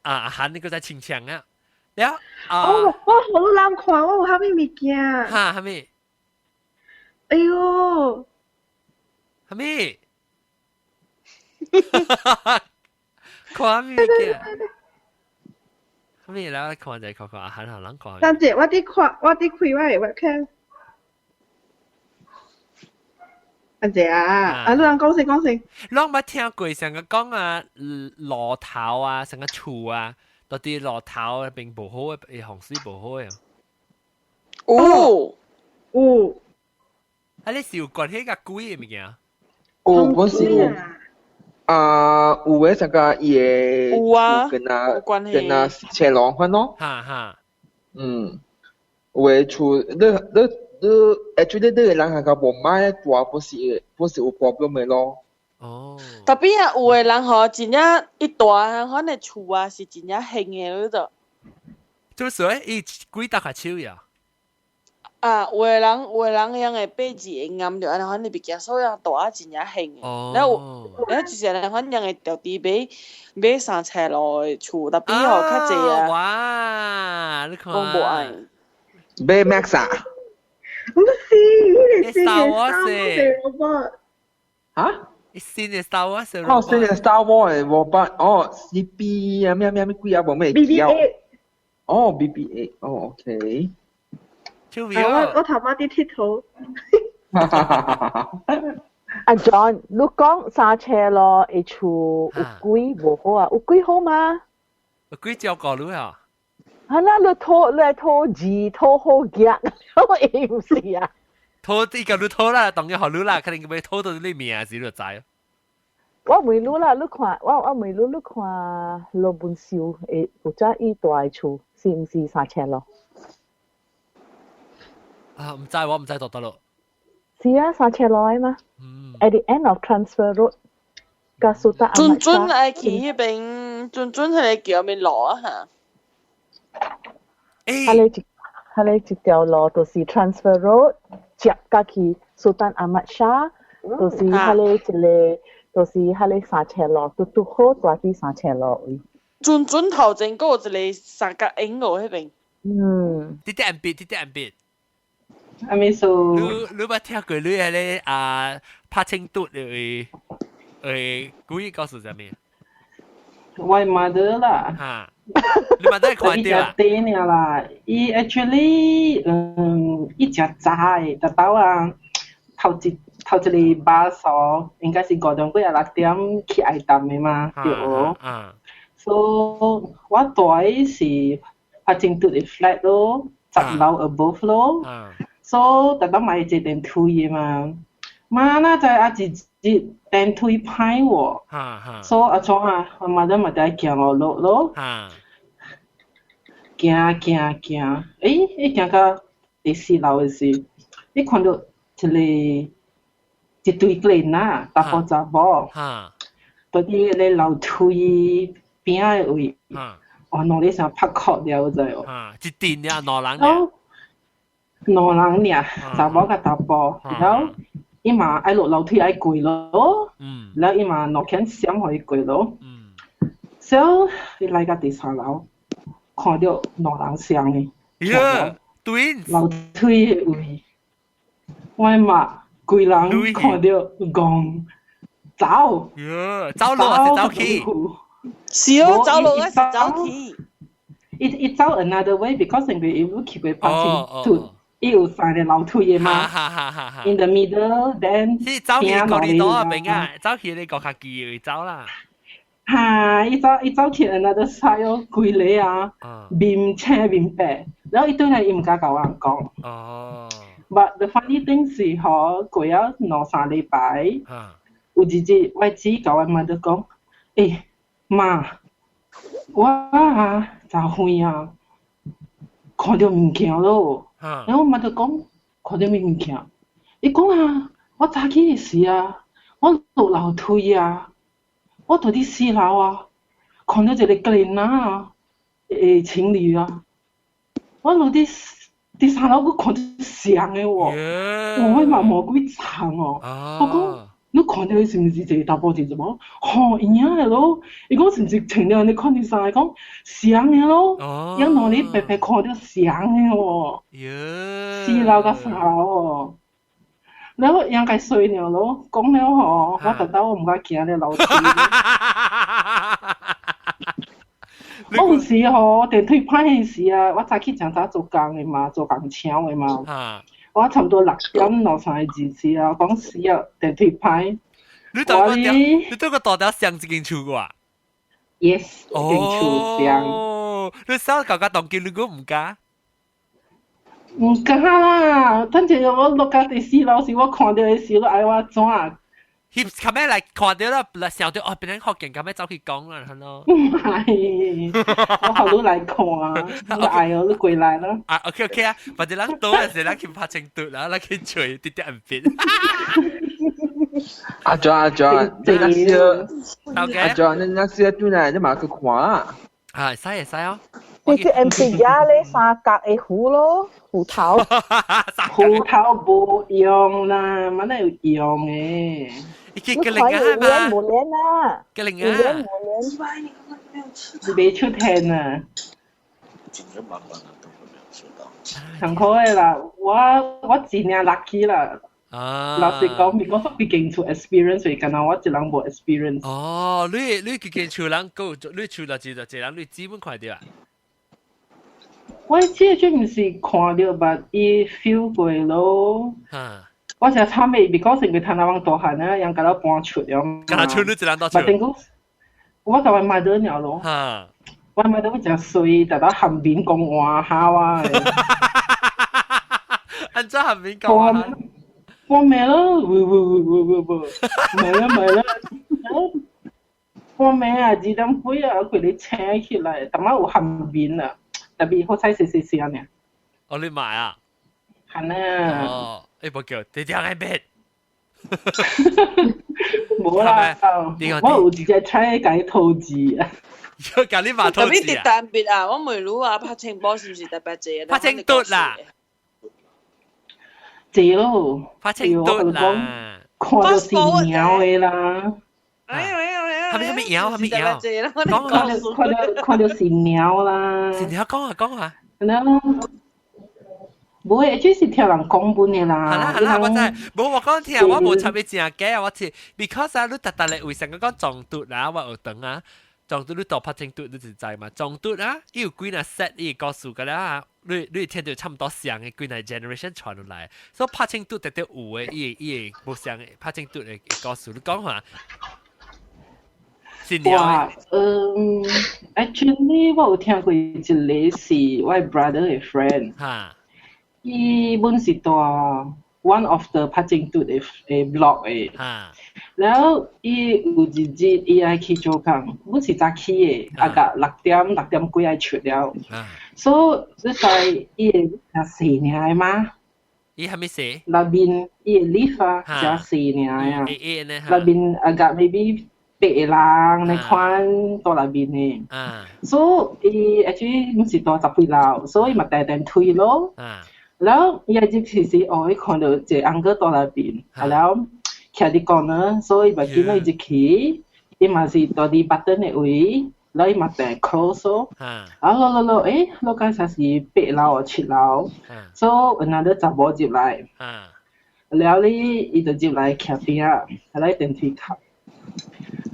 啊，喊你個在清腔啊！แล้ว我好難看，我有蝦米物件？嚇，蝦米？哎呦，蝦米？看咩物件？蝦米啦？看就看啊，喊下人看。三姐，我啲開我嘅 webcam。阿姐啊，你講先。你冇聽過成個講啊，羅頭啊，成個厝啊。到啲落頭並唔好嘅，航水唔好嘅。哦，啊！你是有關係個鬼嘅物件？哦，我是有有嘅成個嘢，有啊，跟啊車浪翻咯。哈。有嘅厝，你 actually 你人係個冇買大，不是有 problem 嘅咯。哦，特別啊，有嘅人嗬，真正一大可能厝啊是真正興嘅嗰度。就是誒，伊幾大下手呀？啊，有嘅人樣嘅背字會暗着，可能你別驚所有大真正興嘅。然後就是人可能嘅條地買上車路嘅厝，特別嗬較濟啊。哇！你看，講無愛。買 Max 啊？唔是， Star Wars 嚇？新嘅 Star Wars 哦，新嘅 Star Wars robot，哦 ，CP 啊咩鬼啊，冇咩叫？哦 BB8，哦 OK。我頭晚啲鐵土。阿 John， 你講揸車咯，會出有鬼無好啊？有鬼好嗎？有鬼照顧你啊？係啦，你拖字拖好夾，我會唔是啊？拖依個你拖啦，當然學你啦，肯定要拖到你面時就知。我未รู้啦，你看我未รู้，你看羅本少誒，有隻伊大厝是唔是剎車咯？啊，唔知我唔知到得咯。是啊，剎車落嚟嘛。At the end of Transfer Road， 個蘇達阿麥沙。轉係去嗰邊，轉係叫咩路啊嚇？係你一條路就是 Transfer Road， 接過去蘇達阿麥沙，就是係你一個。就是喺你剎車路，都好大啲剎車路位。轉頭前嗰個一個三角形路嗰邊。啲暗別。阿咪數。你捌聽過你係咧拍清嘟誒故意告訴啥物？我mother 啦。嚇，你mother看到啊？伊隻啦，伊 actually 伊隻齋，特到啊頭一個巴所應該是5點幾6點去愛淡的嘛，對哦。所以我住是拍清嘟的 flat 咯，10樓 above 咯。所以特登買一電梯嘅嘛，媽那在一電梯歹喎。所以阿莊啊，我媽都咪在行落咯。行，誒，一行到第4樓嘅時，你看到一堆人啊，大波雜波，到啲你樓梯邊嘅位，我攞你想拍殼了就哦。一定呀，2人呀。2人呀，雜波กับ大波，然後伊嘛愛落樓梯愛跪咯，然後伊嘛攞錢閃可以跪咯。所以你嚟到第3樓，看到2人相嘅，樓梯嘅位，我嘛。幾人看到講走，走路還是走去？是哦，走路還是走去？伊走 another way because 因為伊要去過passing to，伊有3個樓梯嘅嘛。In the middle then 是走去嗰裡多啊邊啊，走去你個卡機走啦。嚇！伊走去 another side 哦，幾個啊，面青面白，然後伊對嚟伊唔敢甲我人講。But the funny thing 是嗬，過咗2-3禮拜，有一日我姊甲我媽就講：誒媽，我昨昏啊，看到物件咯。然後我媽就講：看到咩物件？伊講啊，我早起嘅時啊，我落樓梯啊，我到啲4樓啊，看到一個囡仔啊，情侶啊，我落啲。第3樓我看到像嘅喎，我嘛冇幾長哦。我講你看到是唔是一個大波子啫麼？一樣嘅咯。伊講是唔是前兩日看到啥？講像嘅咯。因兩日白白看到像嘅喎。4樓甲3樓哦。然後應該衰了咯，講了吼，我特登我唔敢行咧樓梯。我有時吼電梯歹嘅時啊，我早起正早做工嘅嘛，做工廠嘅嘛。我差不多6點落山嘅時啊，講時啊電梯歹。你到個大條上一間厝個？Yes， 一間厝上。你手搞個當機你個唔敢？唔敢啦，等陣我落到第4樓時，我看到嘅時，我愛我怎啊？佢咁樣嚟看到啦，嚟想到哦，別人學勁咁樣走去講啦，係咯。唔係，我後都嚟看，我愛我都過來啦。啊 ，OK 啊，或者咱多嘅時，咱去拍清嘟啦，咱去吹啲啲銀片。阿 John， 你那時，阿 John， 你那時對嚟你嘛去看啊？啊，使哦。你隻銀片呀咧三角嘅虎咯，虎頭。虎頭冇用啦，乜都有用嘅。你個零啊嘛？冇臉啊！個零啊！你未出現啊！出咯。上課嘅啦，我真係 lucky 啦。老實講，because 我經出 experience，所以敢若我一人無 experience。哦，你經出人夠，你出到幾人，你基本看到啊？我這就唔是看到吧，伊 feel 過咯。我成日慘嘅，because 因為睇那幫大漢啊，人甲เรา搬出了嘛。甲出你一人到出。我甲我買到了咯。我買到真衰，但係含面講話下啊。安怎含面講話？我咩咯？沒了。我咩啊？2點幾啊，佢哋請起來，但係有含面啊，特別好彩細呢。哦，你買啊？係啊。哦，你冇叫，你點解別？冇啦，我有直接 try 解投資啊。要教你買投資啊？特別特別啊！我未รู้啊，拍清波是唔是特別謝？拍清嘟啦。謝咯，拍清嘟啦。看到是鳥嘅啦。係咪鳥？看到是鳥啦。是鳥講下。唔會，即是聽人講本嘅啦。係啦，我真係冇我講聽，我冇插你正嘅，我係 because 啊，你特你為成個講撞嘟啦，我有等啊，撞嘟你度拍清嘟你就知嘛，撞嘟啊，伊有幾那 set 伊告訴㗎啦，你聽到差唔多像嘅幾那 generation 傳落來，所以拍清嘟特有嘅，伊冇像嘅拍清嘟嘅告訴你講下。哇，actually 我有聽過一個是我 brother 嘅 friend。嚇。伊本是大 one of the 拍正嘟嘅 blog 嘅，然後伊有一日伊愛去做工，本是早起嘅，啊個6點幾愛出了，所以你知伊會洗爾嘛？伊係咪洗？那邊伊會 lift 啊，加洗爾啊，那邊啊個 maybe 白人你看到那邊嘅，所以伊 actually 本是大10幾樓，所以咪帶電梯咯。然後伊係即時我看到隻安哥到那邊，然後徛啲講呢，所以咪見到伊一起，伊嘛是到啲 button 嘅位，然後伊嘛訂 close 咯，然後攞嗰陣是8樓7樓，所以another 查某入來，然後伊就入來徛邊啊，然後電梯開，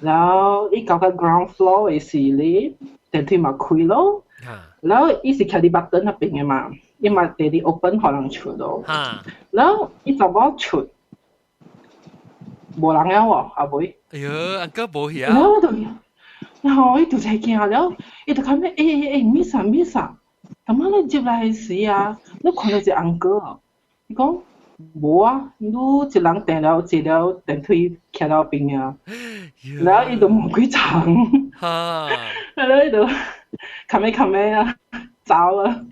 然後伊到個 ground floor 嘅時咧，電梯嘛開咯，然後伊是徛啲 button 那邊嘅嘛。伊嘛地啲 open 可能出咯，然後伊就冇出，無人了喎，阿妹。哎呦，阿哥冇嘢。然後伊就才驚了，伊就看咩？miss 啊！咁啊，你入來時啊，你看到隻安哥啊？伊講無啊，你一人訂了坐了電梯徛到邊啊，然後伊就冇幾長，然後伊就看咩啊，走啊。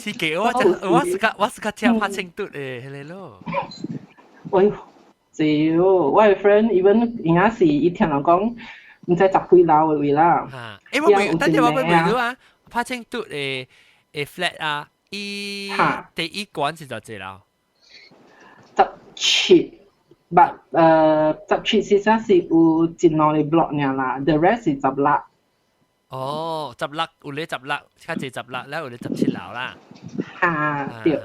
是嘅，我是個聽拍清嘟誒，係咯。喂，少，我嘅 friend even 而家是伊聽人講，唔知10幾樓嘅位啦。嚇，我問，等陣我問你啊，拍清嘟誒 flat 啊，伊第一關是幾樓？17，但17事實是有一兩個 block 爾啦 ，the rest 是16。哦，16有咧16，較濟16啦，有咧17樓啦。對。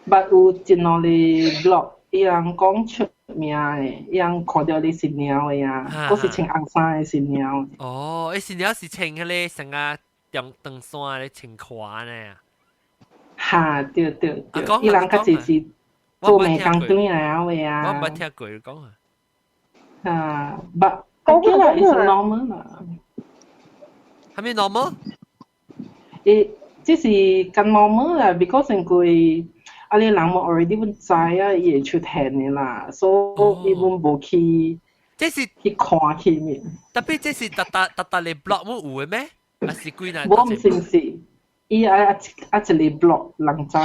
但有一兩個 blog，伊人講出名誒，伊人看到你是鳥誒啊，嗰是穿紅衫誒是鳥。哦，伊是鳥是穿迄個成個長衫咧穿寬誒。嚇，對，伊人較濟是做美工轉來誒啊。我冇聽過你講啊。嚇，但講啦，係 normal 啦。係咪 normal？即是咁 normal 啦 ，because 因為啊，你人冇 already 本知啊，伊會出現嘅啦，所以伊本無去，即是去看去面。特別即是特你 block 冇有嘅咩？還是幾難？冇唔成是，伊一個 block 人知。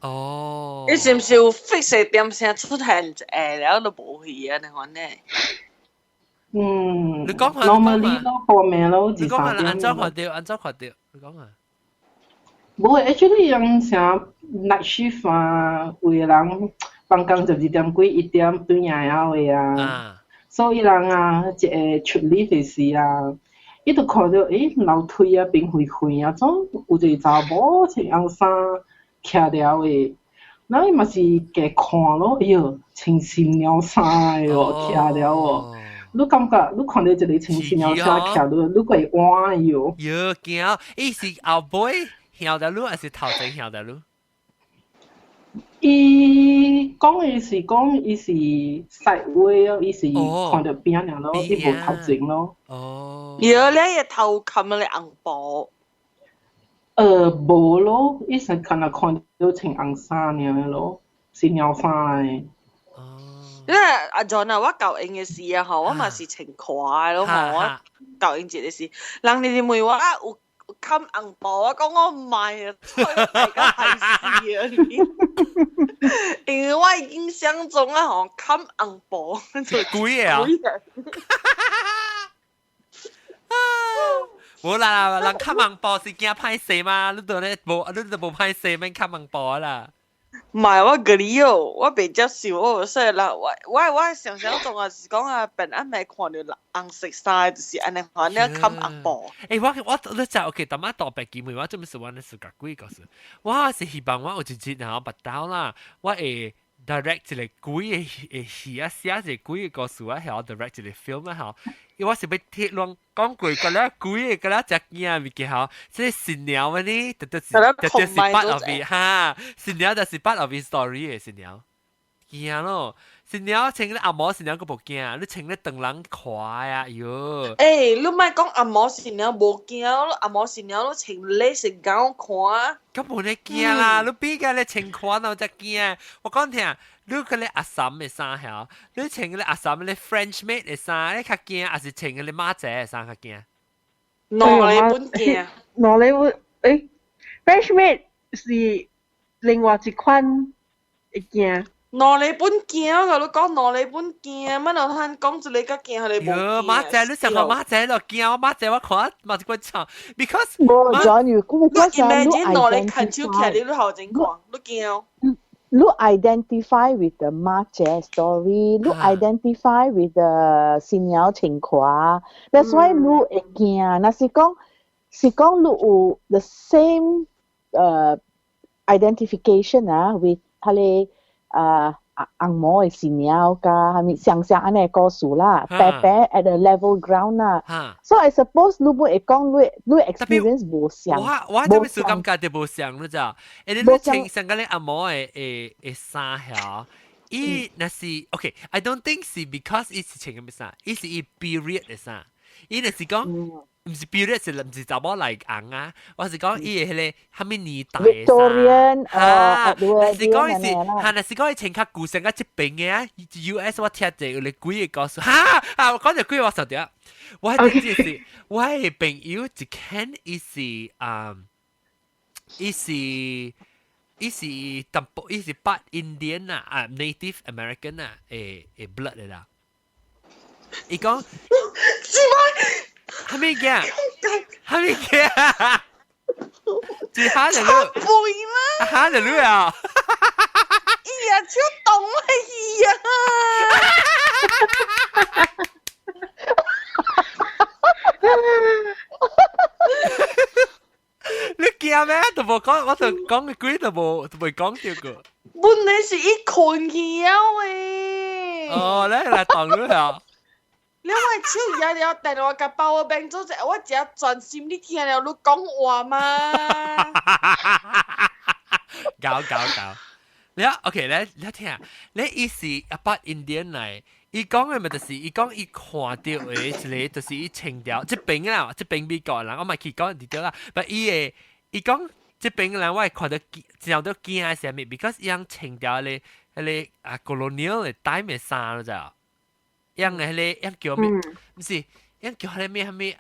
哦。你是唔是有 fix 點先出現แล้ว都冇去啊？你講呢？你講下 normally 咯，後面咯，你講下按照看到，你講下。冇，actually 人成 night shift 啊，有個人放工12點幾1點對夜啊位啊，所以人啊，一個出 leave 嘅時啊，伊就看到楼梯啊变灰灰啊，总有一个查某穿红衫徛了诶，然后伊嘛是加看咯，哎哟，穿新娘衫诶哦，徛了哦。你感觉你看到一个穿新娘衫徛了，你会换哟？哟惊！伊是后尾晓得路还是头前晓得路？伊讲伊是sideway咯，伊是看到边尔咯，伊无头前咯。哦。哟，你个头冚咗你紅布？無咯，伊是看到穿紅衫爾咯，是鳥衫嚟。因為阿 John 啊，我舊應嘅事啊，吼，我嘛是穿垮咯，吼，我舊應節嘅事，人哋問我有冚紅布，我講我唔係啊，大家係事啊，因為我印象中啊，吼冚紅布就貴啊，冇啦，人冚紅布是驚歹勢嘛，你都冇歹勢，免冚紅布啦。唔係我嗰啲哦，我比較少哦，所以啦，我想象中啊是講啊，本來咪看到紅色衫，就是安尼看你冚紅布。我就 OK，等下當白機妹，我真係是玩的是個鬼個事，我是希望我有一日然後拔刀啦，我會 direct 一個鬼嘅戲啊，寫一個鬼嘅故事啊，然後 direct 一個 film 啊，好。因為我是要鐵攏講過個啦，鬼個啦只驚咪幾好，即係新娘嗰啲，就是 part of it 哈，新娘就是 part of it story 嘅新娘，驚咯，新娘穿啲阿嬷新娘個無驚，你穿啲長人看啊，喲！誒，你咪講阿嬷新娘無驚，阿嬷新娘都穿你成狗看，咁冇你驚啦，你比較你穿看我只驚，我講聽。你嗰啲阿嬸嘅衫係，你穿嗰啲阿嬸嗰啲 French maid 嘅衫，你較驚，還是穿嗰啲媽姐嘅衫較驚？哪里本驚？哪里會？French maid 是另外一款會驚。哪里本驚？我都講哪里本驚，乜老漢講一個個驚，佢哋冇驚。媽姐，你成個媽姐就驚，我媽姐我看媽姐個唱 ，because 我講你，我 imagine 哪里看手劇，你都好正看，你驚。Look identify with the Ma Jie story. Look identify with the 新娘情況。That's why look 會驚。那是講 look 有 the same identification 啊 with 佢哋紅毛嘅新娘加係咪像安尼故事啦，白 at the level ground 啦。So I suppose 你會講你 experience 無像。我這邊是感覺就無像你知道？你穿上嗰啲阿嬷嘅衫嚇，伊那是 OK。I don't think 是 because 伊是穿咁嘅衫，伊是伊 period 嘅衫。伊那是講唔是 period 是唔是查某嚟紅啊？我是講伊係咧蝦米年代嘅衫嚇，是講伊是嚇，那是講伊穿較古成個一邊嘅啊 ，US 我聽者有你鬼嘅故事嚇我講就鬼我受掉。我係點知是，我係朋友一看伊是伊是北 Indian 啊，Native American 啊，blood 嚟啦。伊講，係咪嘅？係咪嘅？住下就咯，背啦，下就咯啊！伊啊，超凍啊伊啊！你驚咩？都冇講，我就講嘅鬼都冇講掉個。本來是一困去誒。哦，你嚟當咗啊！你話超夜了，電話甲包我病咗只，我只專心你聽了你講話嘛。搞。你啊 ，OK 咧，你聽下，你伊是一班 Indian 嚟，伊講嘅咪就是伊講伊看到嘅一個就是伊穿掉，即邊啦，即邊美國人，我咪去講啲啲啦，但伊講即邊嘅人，我係看到之後都驚係啥物 ，because 伊樣穿掉咧colonial 嘅time嘅衫咯咋。樣係咧，樣叫咩？唔是，樣叫係咩？係咩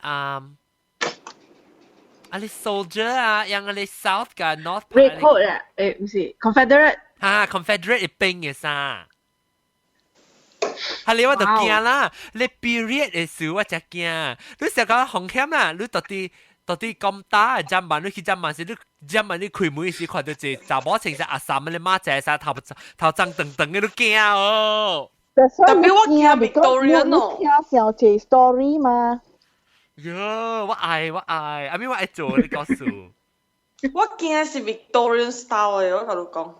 你 soldier 啊，樣係 South 㗎 North。Redcoat 啊，唔是 Confederate。Confederate 係冰嘅衫。係你我就驚啦，你 period 嘅時我就驚。你成個紅險啦，你到底咁大針板，你去針板時，你針板你開門時看到隻查某穿曬阿三嘅馬仔衫頭髒噔噔嘅都驚哦。特別我驚 Victoria 咯，你聽小姐 story 嘛？哟，我愛，阿咪我愛做你告訴。我驚是 Victorian style 嘅，我同你講。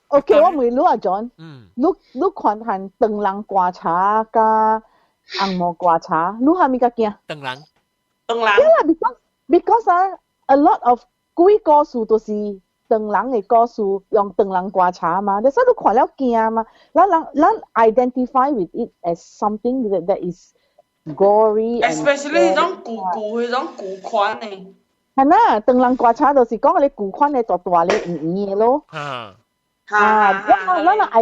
OK， 我問你啊 ，John， 你看看長人刮茶加紅毛刮茶，你係咪個驚？長人。because a lot of 幾個數都是長人嘅個數用長人刮茶嘛，但係你看了驚嘛，咱 identify with it as something that is gory。especially 嗰種嗰種古款嘅。係啦，長人刮茶就是講你古款嘅大大嘅圓圓嘅咯。咱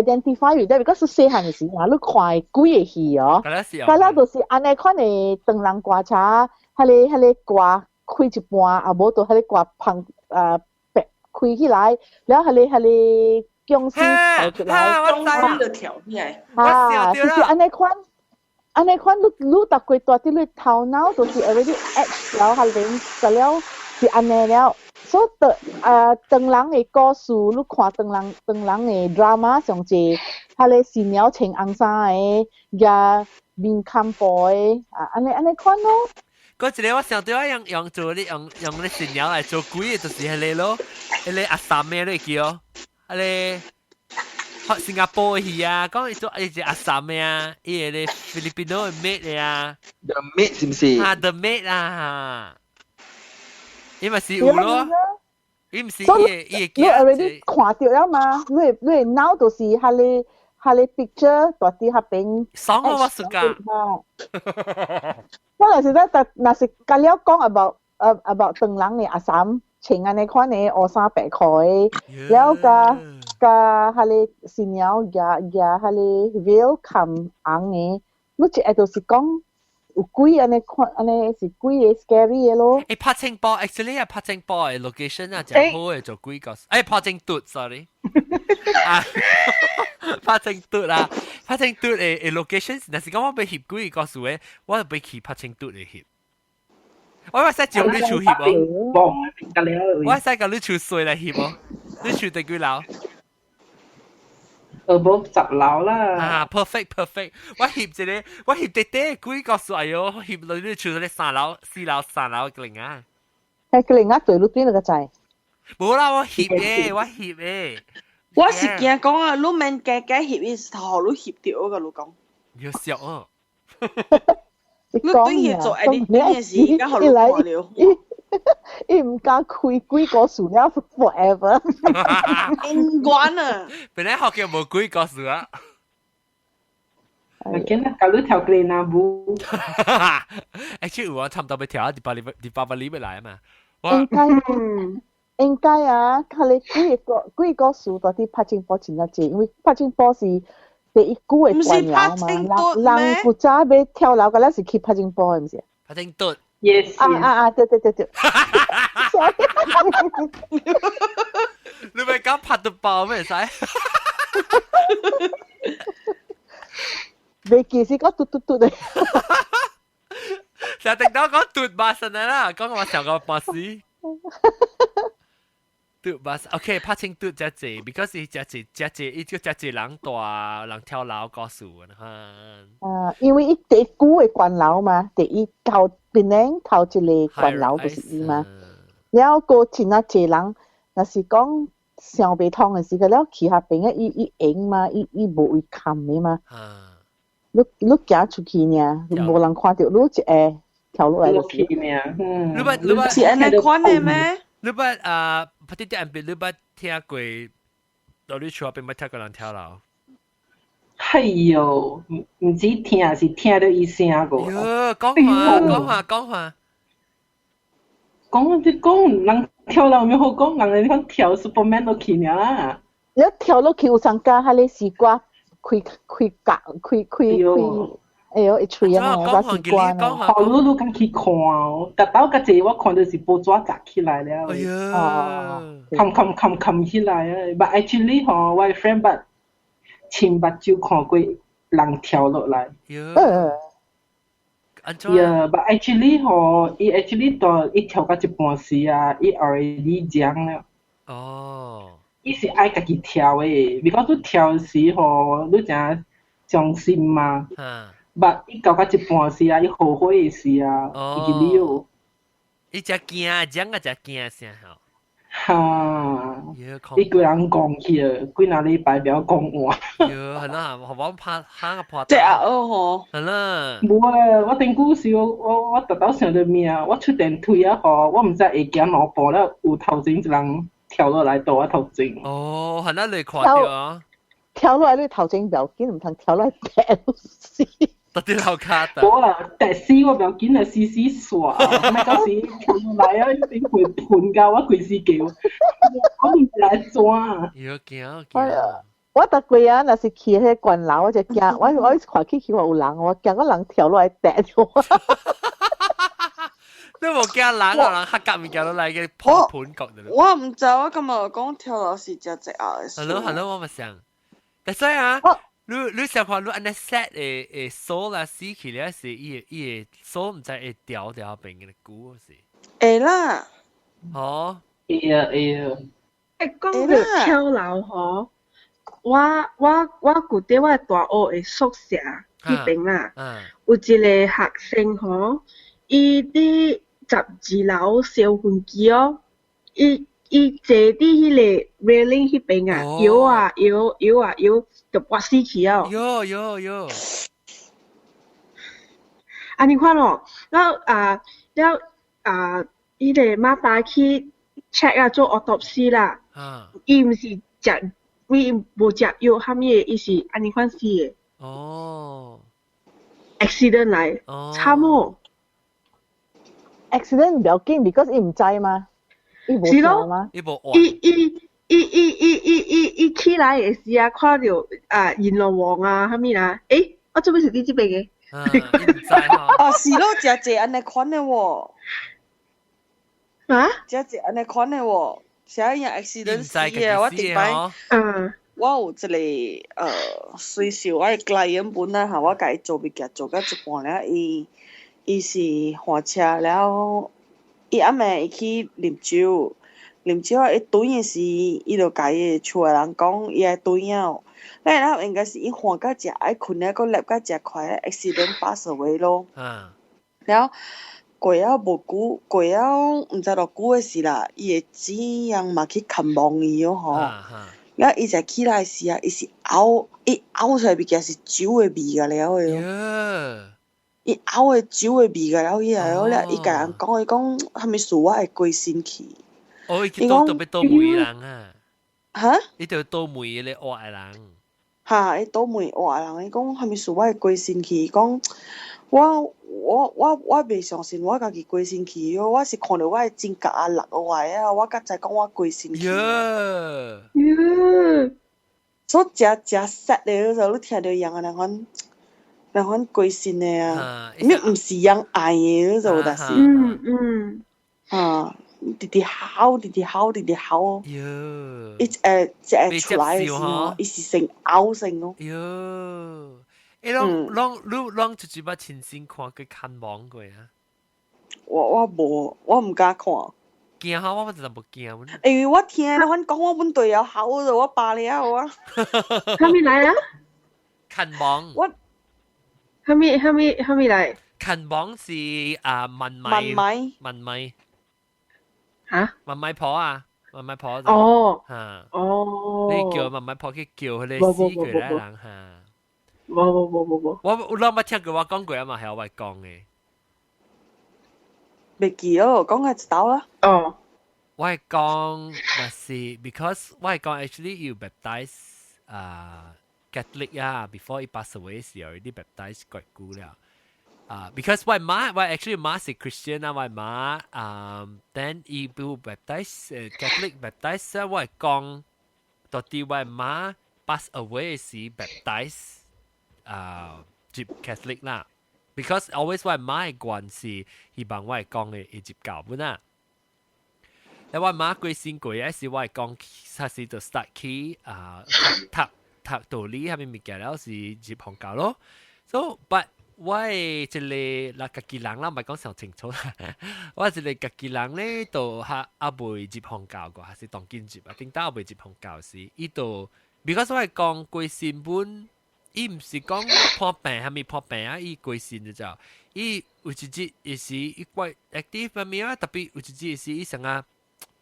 identify with that because 細漢嘅時候，你看幾個戲哦，咁啦就是安尼款嘅長人刮茶，迄個刮開一半，啊無就迄個刮胖白開起來，然後迄個僵屍跳出來，僵屍就跳起來，就是安尼款，你逐個大啲你頭腦就是 already act 了，係了是安尼了。所以長人嘅故事，你看長人嘅 drama 上濟，佢哋新娘穿紅衫嘅，也面冚布嘅，安尼看咯。嗰一個我想到用做你用你新娘來做鬼嘅，就是迄個咯，迄個阿三咩你叫，迄個新加坡嘅戲啊，講做一隻阿三咩啊，伊個 Filipino 嘅 maid 嚟啊 ，The maid 是唔是？啊 ，The maid 啊。伊咪是有咯，伊唔是伊你 already 看到了嘛？你 now 就是佢哋 picture 大啲下邊。爽啊！我暑假。我那時那是隔了講 about 長人嘅阿三穿安尼款嘅烏衫白褲嘅，然後加佢哋新娘也佢哋 veil 冚紅嘅，你即係就是講。有幾安尼看，安尼是幾個 scary 嘅咯。拍青波 ，actually 拍青波嘅 location 啊，真好嘅做幾個。拍青嘟 ，sorry。拍青嘟啊，拍青嘟嘅 location，但是講我被翕幾個數嘅，我被翕拍青嘟嚟翕。我話使照你處翕哦。我使教你處水嚟翕哦，你處第幾樓？10樓啦。perfect。我翕一個，我翕啲幾個數，哎喲，翕落你厝咧3樓、4樓、3樓嘅零啊。係嘅零啊，對路邊那個仔。冇啦，我翕嘅。我是驚講啊，你免假翕伊頭，你翕到嘅，你講。要笑啊！你對嘢做誒，你嘅事而家好看了。伊唔敢開幾個數了 forever。唔關啊！本來學嘅冇幾個數啊。我見到教你跳嘅那舞。actually 我差唔多要跳第八里要來嘛。應該啊，佢哋幾個數到啲拍青波前一節，因為拍青波是第一股嘅慣了嘛。人負責要跳樓嘅咧是去拍青波，係唔是？拍青嘟。Yes。對。你咪講拍到爆咩使？未記是講嘟嚟。成日定到講嘟巴神啦，講我成個巴士。嘟巴士 ，OK， 拍清嘟只字 ，because 只字，伊叫只字人大人跳樓個數啊。因為伊第股嘅慣樓嘛，第一頭邊咧頭一個慣樓就是伊嘛，然後個前一隻人，若是講上鼻痛嘅時候，了其下邊嘅伊影嘛，伊無會冚嘅嘛。你行出去呢，無人看到你一下跳落來就是。你是安尼款嘅咩？你捌拍啲啲人別，你捌聽過到你厝邊捌聽過人跳樓？係喲，唔止聽，是聽到伊聲個。講下。講人跳樓咪好講，人哋跳 Superman 落去啦。你跳落去有上加下你試過開，哎呦，一吹啊！我習慣啊。好路路咁去看哦，特到個隻我看到是報紙砸起來了。哎呀！冚起來啊！But actually 嗬，我 friend 捌親目睭看過人跳落來。but actually 嗬，伊 actually 到伊跳到一半時啊，伊 already 講了。哦。伊是愛家己跳誒，because 你跳時嗬，你真傷心嘛。捌伊到一半时啊，伊后悔时啊，伊就了。伊只惊，讲个只惊啥吼？哈！伊个人讲去了，几若礼拜不要讲话。哟，係啦，我怕嚇個破。即係吼。係啦。無啊，我頂古時我特登想到咩啊？我出電梯啊，嗬，我唔知會行兩步咧，有頭前一人跳落來到我頭前。哦，係啦，你看到啊？跳落來你頭前唔要緊，唔通跳落來跌死。特啲樓卡的。我啊，跌死我唔要緊啊，死死耍，咪嗰時跳落來啊，啲盤教我鬼死叫，我唔知來抓。要驚。我特貴啊，若是去迄慣樓，我就驚，我看去話有人，我驚個人跳落來跌咗。你冇驚人啊？人黑夾面跳落嚟嘅破盤角度。我唔知，我今日講跳落是只隻鴨。係咯，我咪想。但係啊。你想看你安尼 set 誒手啦死去咧是伊手唔知會掉邊嘅骨是？會啦。哦。會啊。講到跳樓嗬，我記得我大學嘅宿舍嗰邊啦，有一個學生嗬，伊啲12樓小飛機哦，伊坐伫迄個 railing 迄邊啊，搖，就滑死去啊！有。啊，你看咯，迄個媽爸去 check 啊做 autopsy 啦，伊毋是食，伊無食藥，啥物嘢，伊是安尼款死嘅。哦 ，accident 來，慘哦。accident 唔要緊 ，because 伊唔知嘛。是咯，伊起來嘅時啊，看到閻羅王啊，啥物啦？我做咩是你這邊嘅？是咯，只安尼款嘅喎。啊？只安尼款嘅喎，寫樣 accident 死嘅，我頂擺，我有一個隨時我嘅 client 本啦嚇，我甲伊做物件做到一半咧，伊是換車了。伊暗暝伊去啉酒啊！伊蹲嘅時，伊就甲伊厝誒人講，伊愛蹲啊。然後應該是伊換到食愛困咧，佫立到食快 ，accident pass away 咯。然後過了無久，過了毋知偌久誒時啦，伊誒姊人嘛去看望伊哦吼。然後伊才起來時啊，伊是伊嘔出來物件是酒誒味個了誒。伊嘔嘅酒嘅味個了，伊伊甲人講，伊講蝦米事我會歸先去。哦，伊去倒要倒梅人啊！哈？伊就倒梅咧活嘅人。哈，伊倒梅活嘅人，伊講蝦米事我會歸先去。伊講我袂相信我家己歸先去，我是看到我嘅指甲啊落落來啊，我才知講我歸先去。所以真 sad 咧，就你聽到人啊，人款歸心嘅啊，你唔是人愛嘅嗰種，但是直喊，一出來嘅時候，伊是成嘔成咯。啷出去把親身看佢看望過啊？我唔敢看。驚嚇我真係冇驚。因為我聽人講我本隊友好咗，我罷了啊。他們來啊？看望。蝦米嚟？近網是文米嚇？文米婆啊，文米婆就你叫文米婆去叫佢哋死佢啦人嚇。冇。我諗乜聽佢話講過啊嘛，係我講嘅。未記咯，講係一道啦。我係講那是 because 我係講 actually you baptize Catholic 啊 before he passed away 時候啲 baptize 鬼故了because 我actually 媽是 Christian 啊，我媽then he will baptize Catholic baptize 我係講到底我媽 pass away 時 baptize 接 Catholic 啦 because always 我媽嘅關係希望我係講嘅接教本啊。แล้วว่ามากุยซิงกุยไอ้สิว่า講ถ้าสิ就 start 起讀道理係咪咪嘅แล้ว是入行教咯 so but 我即係嗱家己人啦唔係講上清楚啦我即係家己人咧就嚇阿未入行教個還是當見入啊點解阿未入行教時依度 because 我係講กุยซิง本伊毋是講破病，係咪破病啊？伊貴線就就，伊有一節也是伊怪 active 方面啊，特別有一節也是伊成啊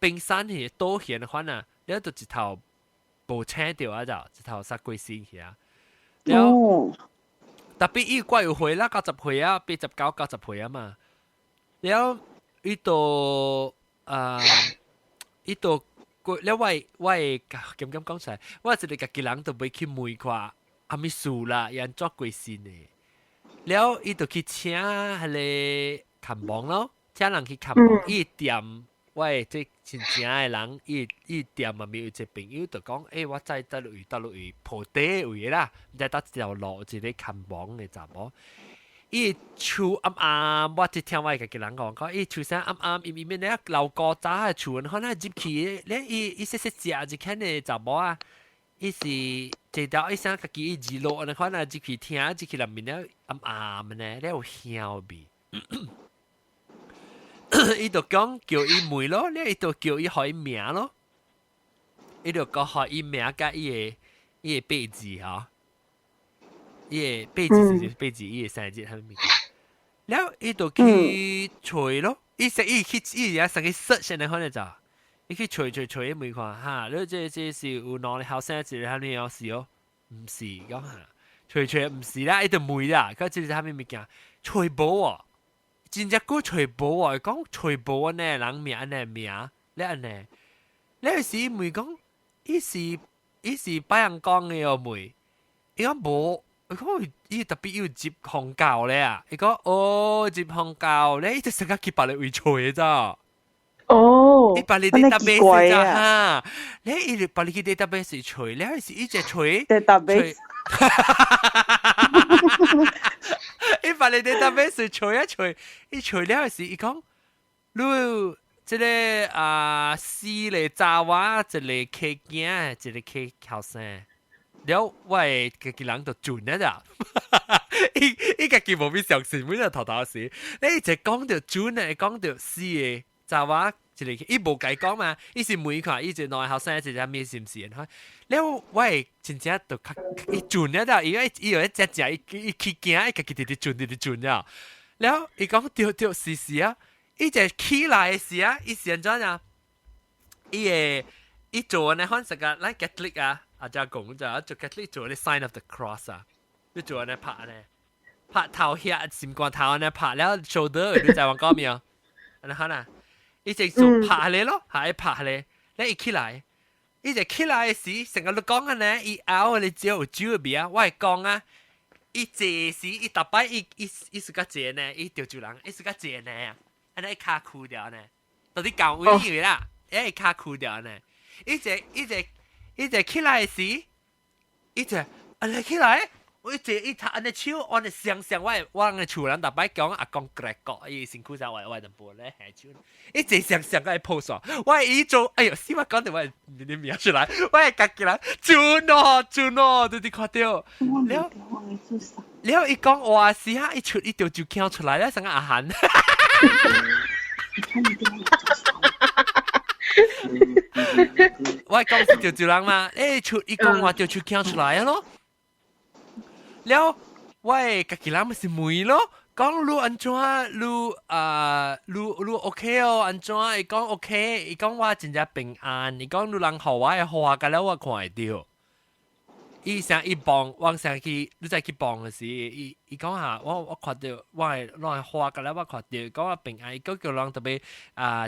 冰山去倒現嘅款啊，了就一頭無青掉啊就，一頭殺貴線去啊。了，特別伊怪有歲啦，90歲啊，89、90歲啊嘛。了，伊度伊度。แล้วว่าเก็บ講出來，我一個家己人都袂去問看，阿咪數啦，人做貴先嘅。แล้ว伊就去請迄個看房咯，請人去看房，伊店喂，即真正嘅人，伊店嘛咪有一個朋友就講，我在倒落位鋪底位啦，唔知搭一條路一個看房嘅查某。伊厝暗暗，我只聽我家己人講，伊厝聲暗暗，伊面咧老高早嘅厝，可能入去咧，伊食食食就看嘅查某啊，伊是坐到伊聲家己伊二路，可能入去聽，入去入面咧暗暗咧，咧有香味。伊就講叫伊妹咯，咧伊就叫伊互伊名咯，伊就講互伊名甲伊嘅八字吼。伊背字是背字，伊嘅生日係咪？然後伊就去吹咯，伊去而家成個 search 呢可能就，伊去吹伊每看哈，你這是有哪裡後生一個係咪有事哦？唔是講下，吹唔是啦，伊就梅啦，佢即係係咪物件？吹寶喎，真正個吹寶喎，講吹寶呢人名呢名，你安呢？你是梅講，伊是白人講嘅哦梅，伊講冇。伊講伊特別要接紅教咧啊！伊講接紅教咧，伊就成日去別你位吹咋？伊別你 database 咋哈？你伊別你去 database 吹，你係伊隻吹 database， 伊別你 database 吹一吹，伊吹了係伊講，你即個四個查某，一個客囝，一個客後生。了，我家己人就準啊咋，伊家己無必相信，每日頭時，你就講到準誒，講到是誒，就話一個伊無解講嘛，伊是每看，伊就內後生一隻咩是唔是？哈，了我真正就伊準啊咋，伊有一隻伊去驚，伊家己直準啊，了伊講對是啊，伊就起來時啊，伊是安怎啊？伊做呢可能成個嚟 Catholic 啊。阿家講就做 Catholic 做啲 sign of the cross 啊，你做呢拍呢，拍頭殼閃光頭呢拍了 shoulder 你就話講咩啊？安尼可能，伊就做拍你咯，係拍你，你一起來，伊就起來時成個你講嘅呢，伊拗你只有酒入邊啊，我係講啊，伊坐時伊特擺伊是個坐呢，伊條主人伊是個坐呢啊，安尼卡枯掉呢，到底講會以為啦，伊卡枯掉呢，伊就起來時，伊就安尼起來，伊他安尼手安尼上我嘅厝人特擺講阿公格國，伊辛苦晒我就播咧下手，伊就上個 post 我伊做，哎呦，死我講到我你名出來，我係家己人轉哦，你看到，了伊講話時下伊出伊條就翹出來了，成個阿漢。我講是條人嘛，出伊講話就出講出來咯。了，我家己人咪是妹咯，講你安怎你 OK 哦，安怎？伊講 OK， 伊講我真正平安，伊講你人互我嘅花甲了我看會到。伊想伊幫，我想去，你再去幫嘅時，伊講下，我看到，我係花甲了我看到，講我平安，伊講叫人特別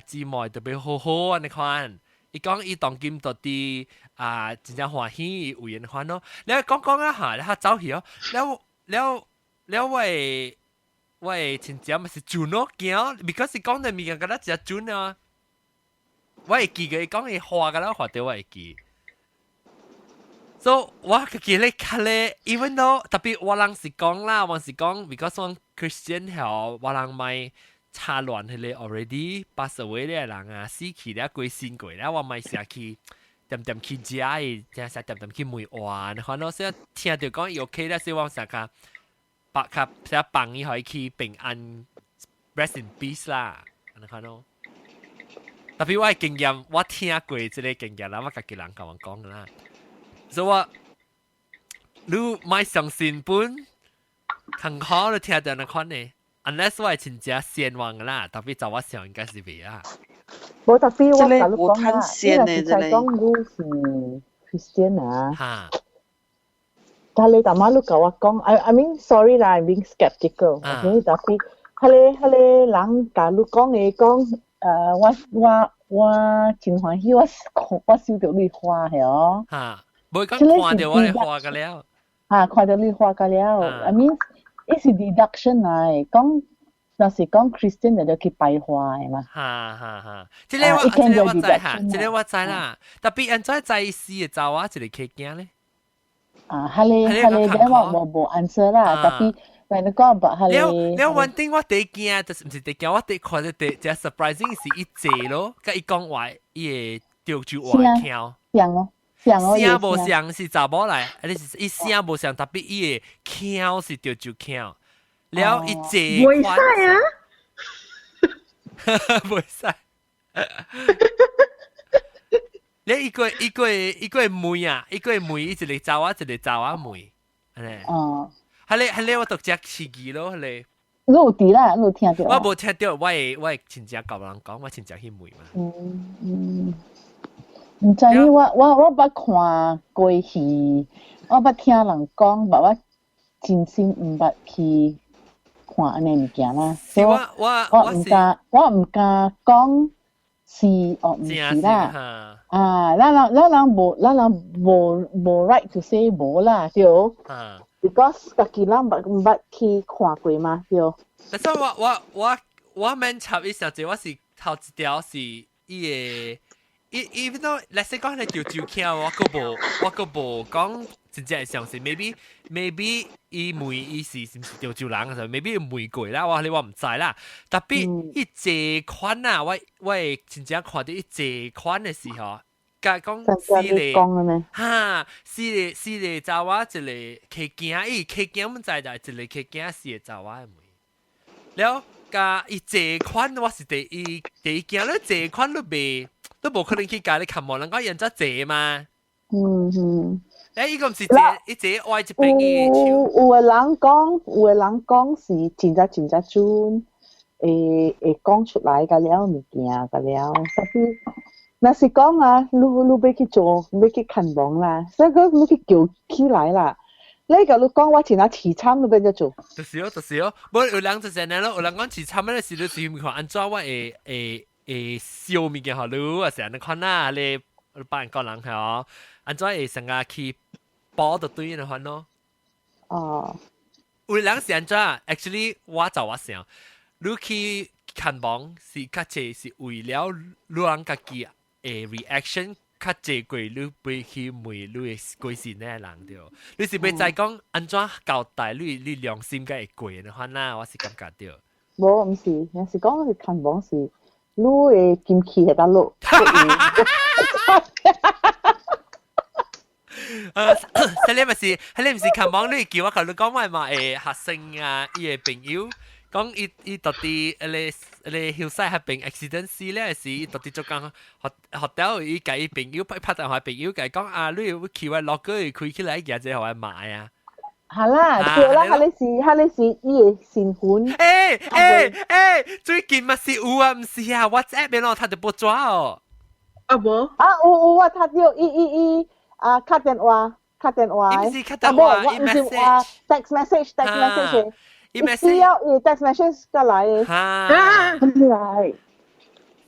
姊妹特別好好安尼款。伊講伊當今到啲真正歡喜有緣款咯。你講一下，你下走去哦。了我真正咪是準咯，驚，because 伊講嘅物件覺得真準啊。我會記嘅，伊講伊花嘅啦，話對我會記。So 我家己咧看咧 ，even though 特別我人是講啦，我是講 because 我 Christian 後我人咪。差亂佢哋 already pass away 啲人啊，死去咧過身過咧，我咪成日去點去食嘅，成日點去梅灣，可能先聽到講伊 OK 咧，所以我成日白卡成日幫伊可以去平安 rest in peace 啦，可能。特別我嘅經驗，我聽過即個經驗啦，我家己人同我講啦，所以你买相信本，很好你听到那款呢。unless 我係真正先王啦，特別就我想應該是未啊。冇特別我同你講啦，呢個是在講你是 Christian 啊。嚇。但係大媽都講我講 I mean sorry 啦 I'm being skeptical。OK， 特別係你人假如講你講我真歡喜我收到你花係哦。嚇，冇講看到我哋花㗎了。嚇，看到你花㗎了。I mean。呢是 deduction 嚟，講若是講 Christian 就去拜花嘅嘛。哈，即係我知嚇，即係我知啦。特別人在世嘅就話一個客驚咧。係你我冇 answer 啦，特別為你講白係你。你one thing我第驚，就是唔是第驚，我第看到第只 surprising 是一隻咯，佢一講話伊個條住外橋。像哦。聲無像是查某來，伊聲無像，特別伊個腔是條就腔，了伊坐。袂使啊！袂使。你一個妹啊，一個妹，一個查某妹，係哦。係我讀只詞語咯，係。你有啲啦，你有聽到？我冇聽到，我係親戚教人講，我親戚去妹嘛。唔知呢，我捌看過戲，我捌聽人講，但我真心唔捌去看安尼物件啦。所以我唔敢講是唔是啦。咱人無 right to say 無啦，對。because 家己人唔捌去看過嘛，對。但係我蠻插一小節，我是頭一條是伊個。even though let's say 講你條橋，我個無講真正係相信 maybe 伊妹伊是唔是條人嘅時候 maybe 伊玫瑰啦，我唔知啦。特別伊這款啊，我真正看到伊這款嘅時候，甲講四個查某一個客囝，伊客囝唔知就一個客囝四個查某嘅妹，了甲伊這款我是第一件咧，這款都冇可能去教你琴望，人講人咗這嘛。誒，呢個唔是這，一這愛一邊嘅。有個人講是真真準，會講出來㗎了物件㗎了。特別，若是講啊，你要去做，要去看望啦，所以你去叫起來啦。你甲你講我前下持參都變咗做。就是哦，冇有人就成日咯，有人講持參咧，是你是唔看安怎我會燒物件好咯，啊成日看啦，你班人個人係哦，安怎會成日去包到對嘅款咯。哦，有人是安怎 ？actually 我想，你去看網是較濟是為了你人家己reaction 較濟過你俾去問你嘅歸信嘅人對。你是要再講安怎交代你良心嘅會過嘅款啦，我是感覺對。冇唔是，有時講你看網是。你會劍氣喺度錄，你唔是琴網你叫我求你講話嘛？學生啊，伊個朋友講伊到底你後世係病 accident 咧，是伊到底做講學到伊介伊朋友拍電話朋友介講啊，你要叫我落去開起來，嘢就係買啊。係啦，對啦，係你是伊個新婚。最近咪是有啊，唔是啊 ，WhatsApp 邊咯，他就冇抓哦。有啊，他就伊卡電話。唔是卡電話，伊 message。text message。伊 text message 過來。嚟。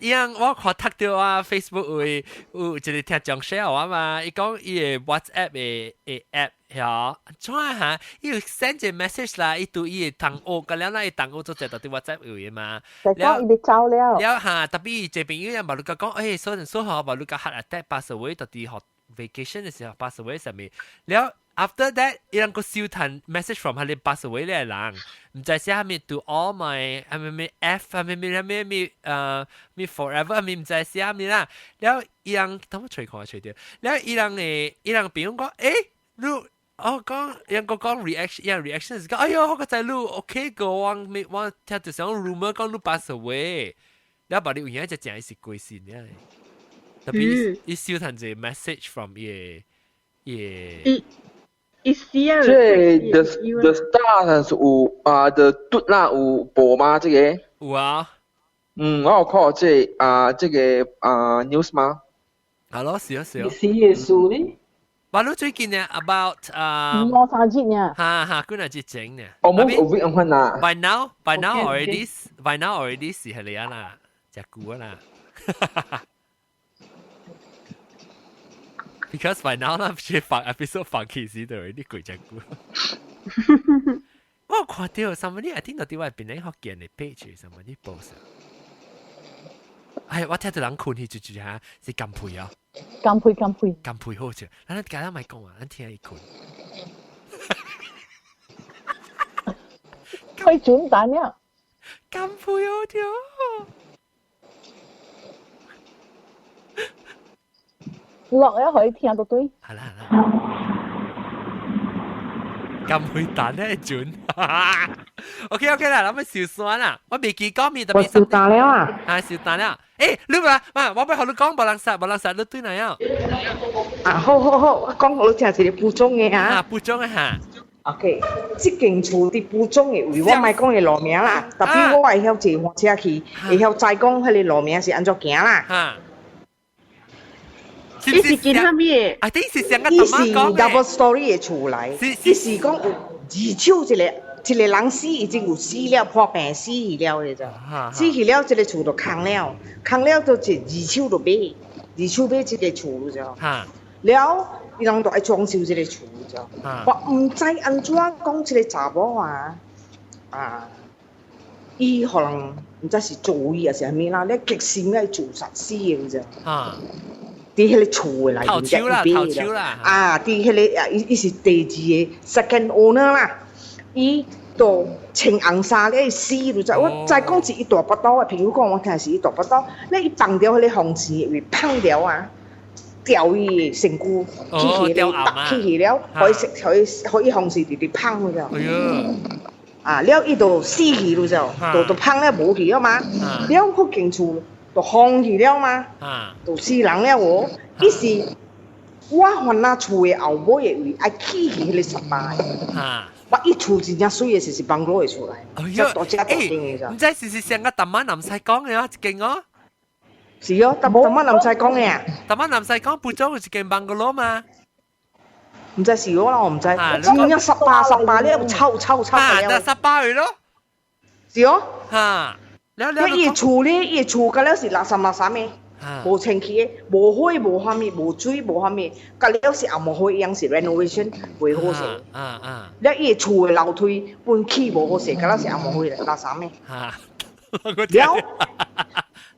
因我看讀到啊 ，Facebook 有一個聽講 share 啊嘛，伊講伊個 WhatsApp 嘅 app 嚇，怎啊嚇？伊 send 個 message 啦，伊對伊個同學個了，那伊同學做在到啲 WhatsApp 有嘅嘛。了，伊被走了。了嚇，特別這朋友人話你講，誒，所以話你講 heart attack pass away，到啲學 vacation 嘅時候 pass away 上面，了。After that，伊人個燒彈 message from 佢哋 pass away 咧人，唔知寫係咪 to all my 係咪 F 係咪 forever 係咪唔知寫係咪啦。แล้ว伊人等我隨看隨掉，แล้ว伊人朋友講，誒，你講伊人講 reaction，伊人 reaction 係講，哎呦，我個仔你 OK 個，我聽到想 rumor 講你 pass away，แล้ว把你有嘢就講係是歸線嘅，特別伊燒彈隻 message from 伊。一些即 the star 是有的嘟啦有播吗？这个有啊。我有看这个news 吗？係咯，是啊。是耶穌呢？話到最近呢 about 我生日呢？哈，佢係節整呢。我冇有 week 咁啦。By now already 是係你啊啦，隻股啊啦。Because by now 啦，即係放 episode 放起時就 already 攰隻股。我看到 somebody I think 到啲話邊啲學見你 page somebody post。我聽到人困去住下是金配啊，金配好笑，咱家下咪講啊，咱聽伊困。開轉蛋呀，金配好條，落咧可以聽到對。係啦。金配蛋咧轉。OK 啦，咁咪小酸啦，我未記講面特別。我小蛋了啊！小蛋了。你話，我俾學你講，無人殺你對哪樣？好，我講好聽一個補充嘅啊。補充一下。OK， 即間厝啲補充嘅，我唔係講嘅路名啦，特別我會曉坐火車去，會曉再講佢哋路名是安怎行啦。伊是見下咩？伊是上個伊是 double story 嘅厝嚟，伊是講有二手一個人死已經有死了，破病死去了嘅咋，死去了，這個厝就空了就一二手就買這個厝咋，了伊人就愛裝修這個厝咋，我唔知安怎講這個查某伊可能唔知是做伊還是咩啦，你極心愛自殺死嘅咋。啲迄個厝嘅內面嘅啦，啲迄個伊是第二個 second owner 啦，伊就穿紅衫咧死就知。我再講是伊大把刀啊，譬如講我聽是伊大把刀，咧伊放掉迄個紅線會碰掉啊，掉伊身軀起去了，搭起去了，可以紅線直直碰咗。了伊就死去咗就碰了無去了嘛，了嗰間厝。就放去了嘛，就死人了喎。伊是我翻那厝嘅後尾嘅位，愛起去迄個18。我伊厝真正水嘅是幫佬嘅出來，即大隻大間嘅咋。唔知是上個淡仔南西講嘅啊，一間哦。是哦，淡仔南西講嘅啊。淡仔南西講補咗一間幫佬嘛。唔知是我啦，我唔知。真正18咧，臭嘅了。18去咯。是哦。伊厝咧，伊厝甲了是垃圾嘅，無清氣嘅，無火無啥物，無水無啥物，甲了是也無好樣是 renovation 袂好勢。了伊厝嘅樓梯本起無好勢，甲了是也無好垃圾嘅。了，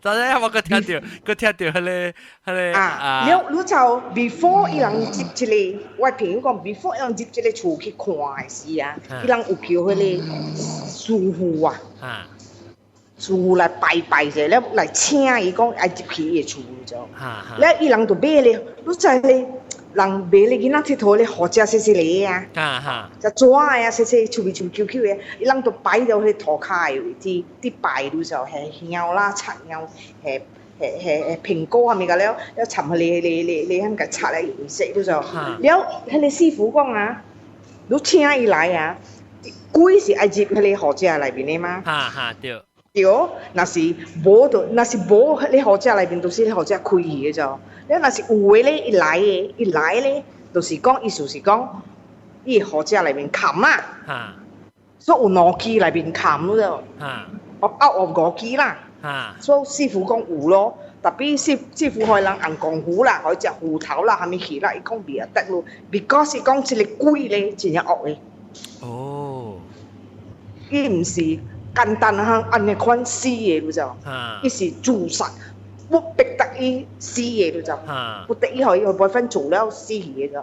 昨日我聽到迄個。了，你就 before 伊人接一個，我朋友講 before 伊人接一個厝去看嘅時啊，伊人有叫迄個師傅啊。師傅來拜者，了來請伊講愛入去伊個厝就，了伊人就買咧，你知咧，人買咧囡仔佚佗咧，好食細粒啊，就紙啊，細臭味 Q 嘅，伊人就擺到迄塗骹嘅位置，啲擺路就係香啦、插香，係蘋果係咪㗎了？了尋你響個插嚟顏色路就，了迄個師傅講啊，你請伊來啊，鬼是愛入迄個好食內邊嘅嘛？對。對，若是無就，若是無，你好食內邊都是你好食開嘅咋。你若是有嘅咧，伊來咧，就是講意思是講，伊好食內邊冚啊，所以有兩支內邊冚咯，我5支啦，所以師傅講有咯，特別師傅可以人紅功夫啦，可以食芋頭啦，係咪去啦？伊講袂得咯，because 是講這個貴咧，真係惡嘅。哦，伊唔是。簡單按呢款死嘢咯就，伊是自殺，不逼得伊死嘢咯就，不得伊可以部分做了死嘢就，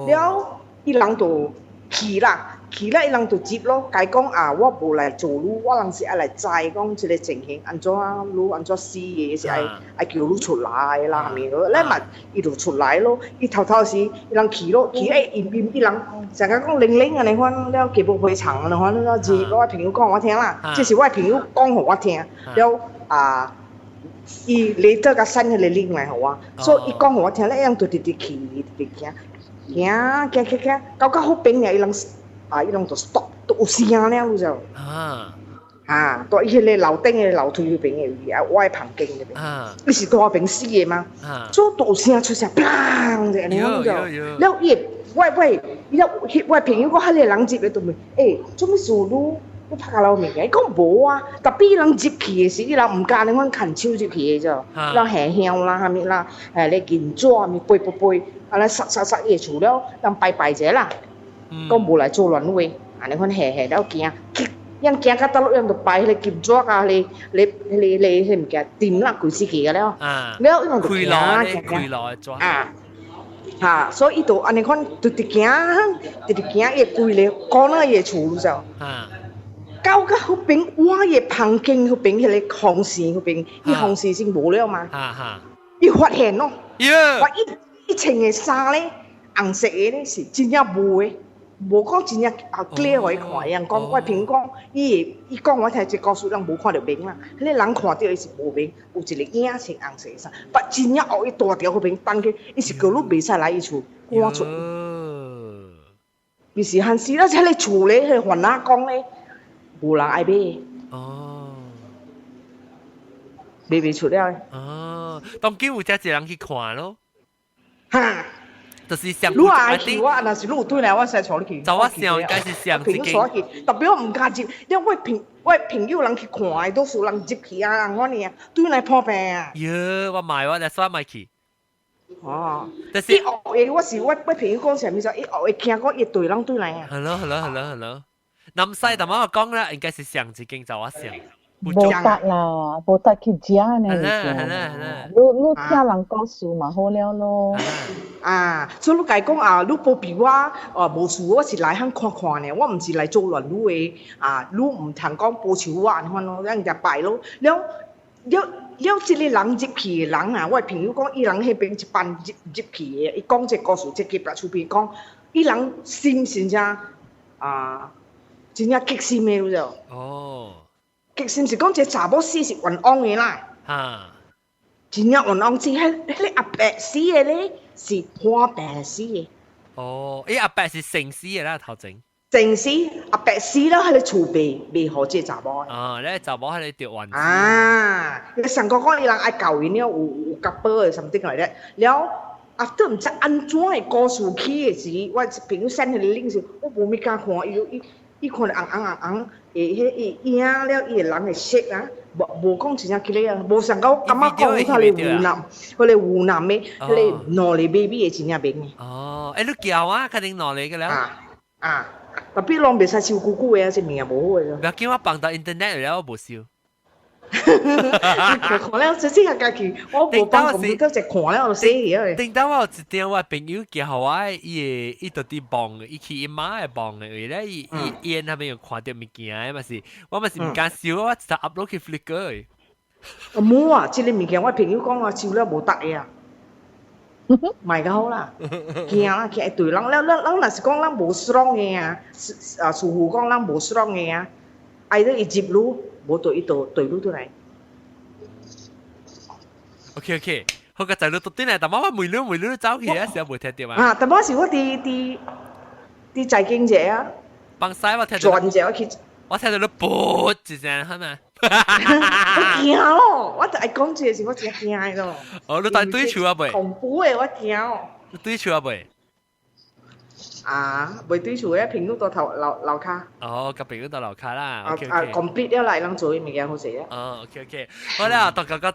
了伊人就去啦，伊人就接咯，解講啊，我無來做路，我人是愛來載講這個情形，安怎死嘢是愛叫你出來啦，係咪咯？咧咪伊就出來咯，伊頭時伊人去咯，伊人成日講零啊，你看了幾部非常啊，你看了是我朋友講我聽啦，這是我朋友講給我聽，了伊嚟得個新嘅零嚟好啊，所以伊講給我聽咧，一樣就直去，行，到好邊嘅，伊人就 stop， 都有聲了，你就到伊迄個樓頂嘅樓梯嗰邊嘅，我係旁邊嗰邊，伊是大邊死嘅嘛，做都有聲出聲，砰就安尼樣就，了伊我朋友講迄個人接嘅都問，做咩事你拍老面嘅？伊講無啊，特別人接去嘅時，伊人唔敢你講牽手接去嘅啫，人下香啦，下面啦，你金紙咪背，啊咧塞嘢除了，人拜者啦，講無來做亂話，啊你講下了驚，人驚到到人就拜迄個金紙啊，你唔記掂啦，佢自己嘅了，了人就驚所以伊就安尼講，就驚伊貴咧，講那嘢除咗。到嗰邊，我嘅旁邊嗰邊迄個紅線嗰邊，伊紅線先無了嘛。伊發現咯，話一穿嘅衫咧，紅色嘅咧是真正無嘅，無講真正clear互伊看。人講我朋友講，伊講我睇只告訴人無看到面啦，迄個人看到伊是無面，有一個影穿紅色嘅衫，不真正學伊大條嗰邊等佢，伊是叫你袂使來伊厝趕出。於是閒時咧，喺你厝咧，迄個番仔講咧。無人愛買。買袂出了。當今有只一人去看咯。就是上。你愛去，我若是你有對來，我使帶你去。就我想應該是上一間。特別我唔敢接，因為我朋友人去看的，多數人接去啊，我呢對來破病啊。我買我，但係我買去。但是我是我朋友講啥物事，伊學會驚講一隊人對來啊。Hello。南西但我講啦，應該是上一間就我上。無得啦，無得去食呢。你聽人告訴嘛好了咯。所以你講你無比我無事，我是來肯看看呢，我唔是來做亂擼嘅。你唔通講報仇我安咯，人家敗咯。了，即個人接去嘅人啊，我朋友講，伊人迄邊一班接去嘅，伊講這故事，即個白出邊講，伊人心真正真正激心嘅了激心是講這查某死是冤枉嘅啦。真正冤枉，即迄個阿伯死嘅咧是破病死嘅。阿伯是成死嘅啦，頭前。成死，阿伯死了，迄個厝未好這查某。你查某迄個着冤。你上個講伊人愛教因了，有夾寶嘅 something like that。了，after 唔知安怎嘅故事起嘅時，我朋友 send 佢哋 link 時，我無咪敢看，伊看紅，伊影了，伊個人會色啊，無講真正起嚟啊，無上個感覺講佢哋湖南嘅，佢哋攞嚟 baby 嘅真正病嘅。你叫啊，肯定攞嚟嘅啦。特別攏袂使燒姑姑嘅，證明也無好嘅。唔要叫我放到 internet 了，我無燒。看了真正家己，我無放咁多只看了就死嘅。頂到我有一點我朋友叫我伊到啲幫，伊去伊媽嘅幫嘅，因為咧伊那邊有看到物件嘅嘛是，我嘛是唔敢燒，我直接 upload 去 Flickr 嘅。冇啊，即個物件我朋友講話燒了無得嘅啊。賣得好啦，驚啦，驚一堆人，咱若是講咱無 strong 嘅啊，師傅講咱無 strong 嘅啊，愛得一接路，無對路對來。OK， 好個仔路到底嚟，但我每路走去啊，時候冇聽到啊。但我是我啲財經者啊，幫曬我聽到。轉者我聽到你啵一聲，係咪？我驚咯！我就係講這事，我真係驚咯。你帶對手啊未？恐怖嘅，我驚。你對手啊未？未對手嘅，平到到頭樓卡。個平到到樓卡啦。complete 咗嚟，能做嘅物件好勢啊。OK， 好啦，當講個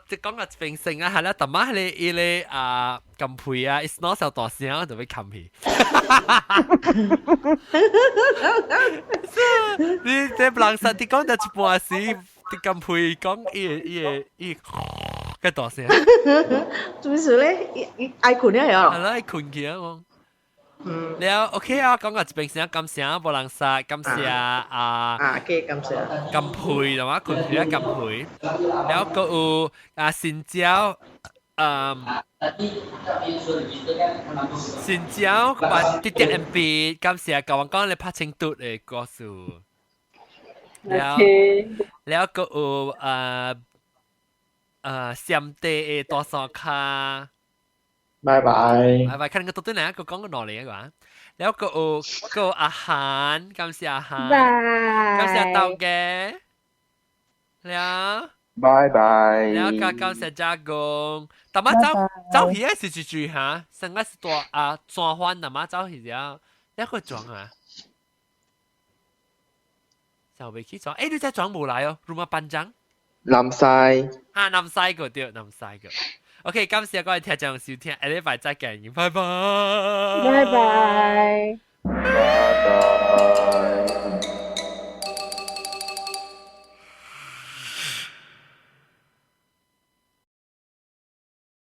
平性啊，係啦，但係你撳配啊 ，it's not so 大聲，我就會撳起。你這不能實啲講就一半時，你撳配講伊個大聲。做咩事咧？伊愛困了呀？係啦，伊困去啊我。แล้วโอเคอ่ะ講個一邊先感謝無人殺感謝感謝金培同埋群主金培แล้วก็善招善招話啲啲 MB 感謝講你拍清嘟嘅故事แล้วก็閃地嘅多數卡拜拜。拜拜，看個到底哪一個講個落嚟嘅แล้วก็อาหารกำเสียอาหารกำเสียเตาแกแล้ว拜拜แล้วก็กำเสียจากงแต่มาเจ้าเหี้ย是จุฮะสังกัด是ตัว轉換แต่มาเจ้าเหี้ยแล้ว個轉就未起轉你隻轉冇嚟哦如嘛班長南西南西個對南西個OK，感謝各位聽眾收聽，下禮拜再見，拜拜。拜拜。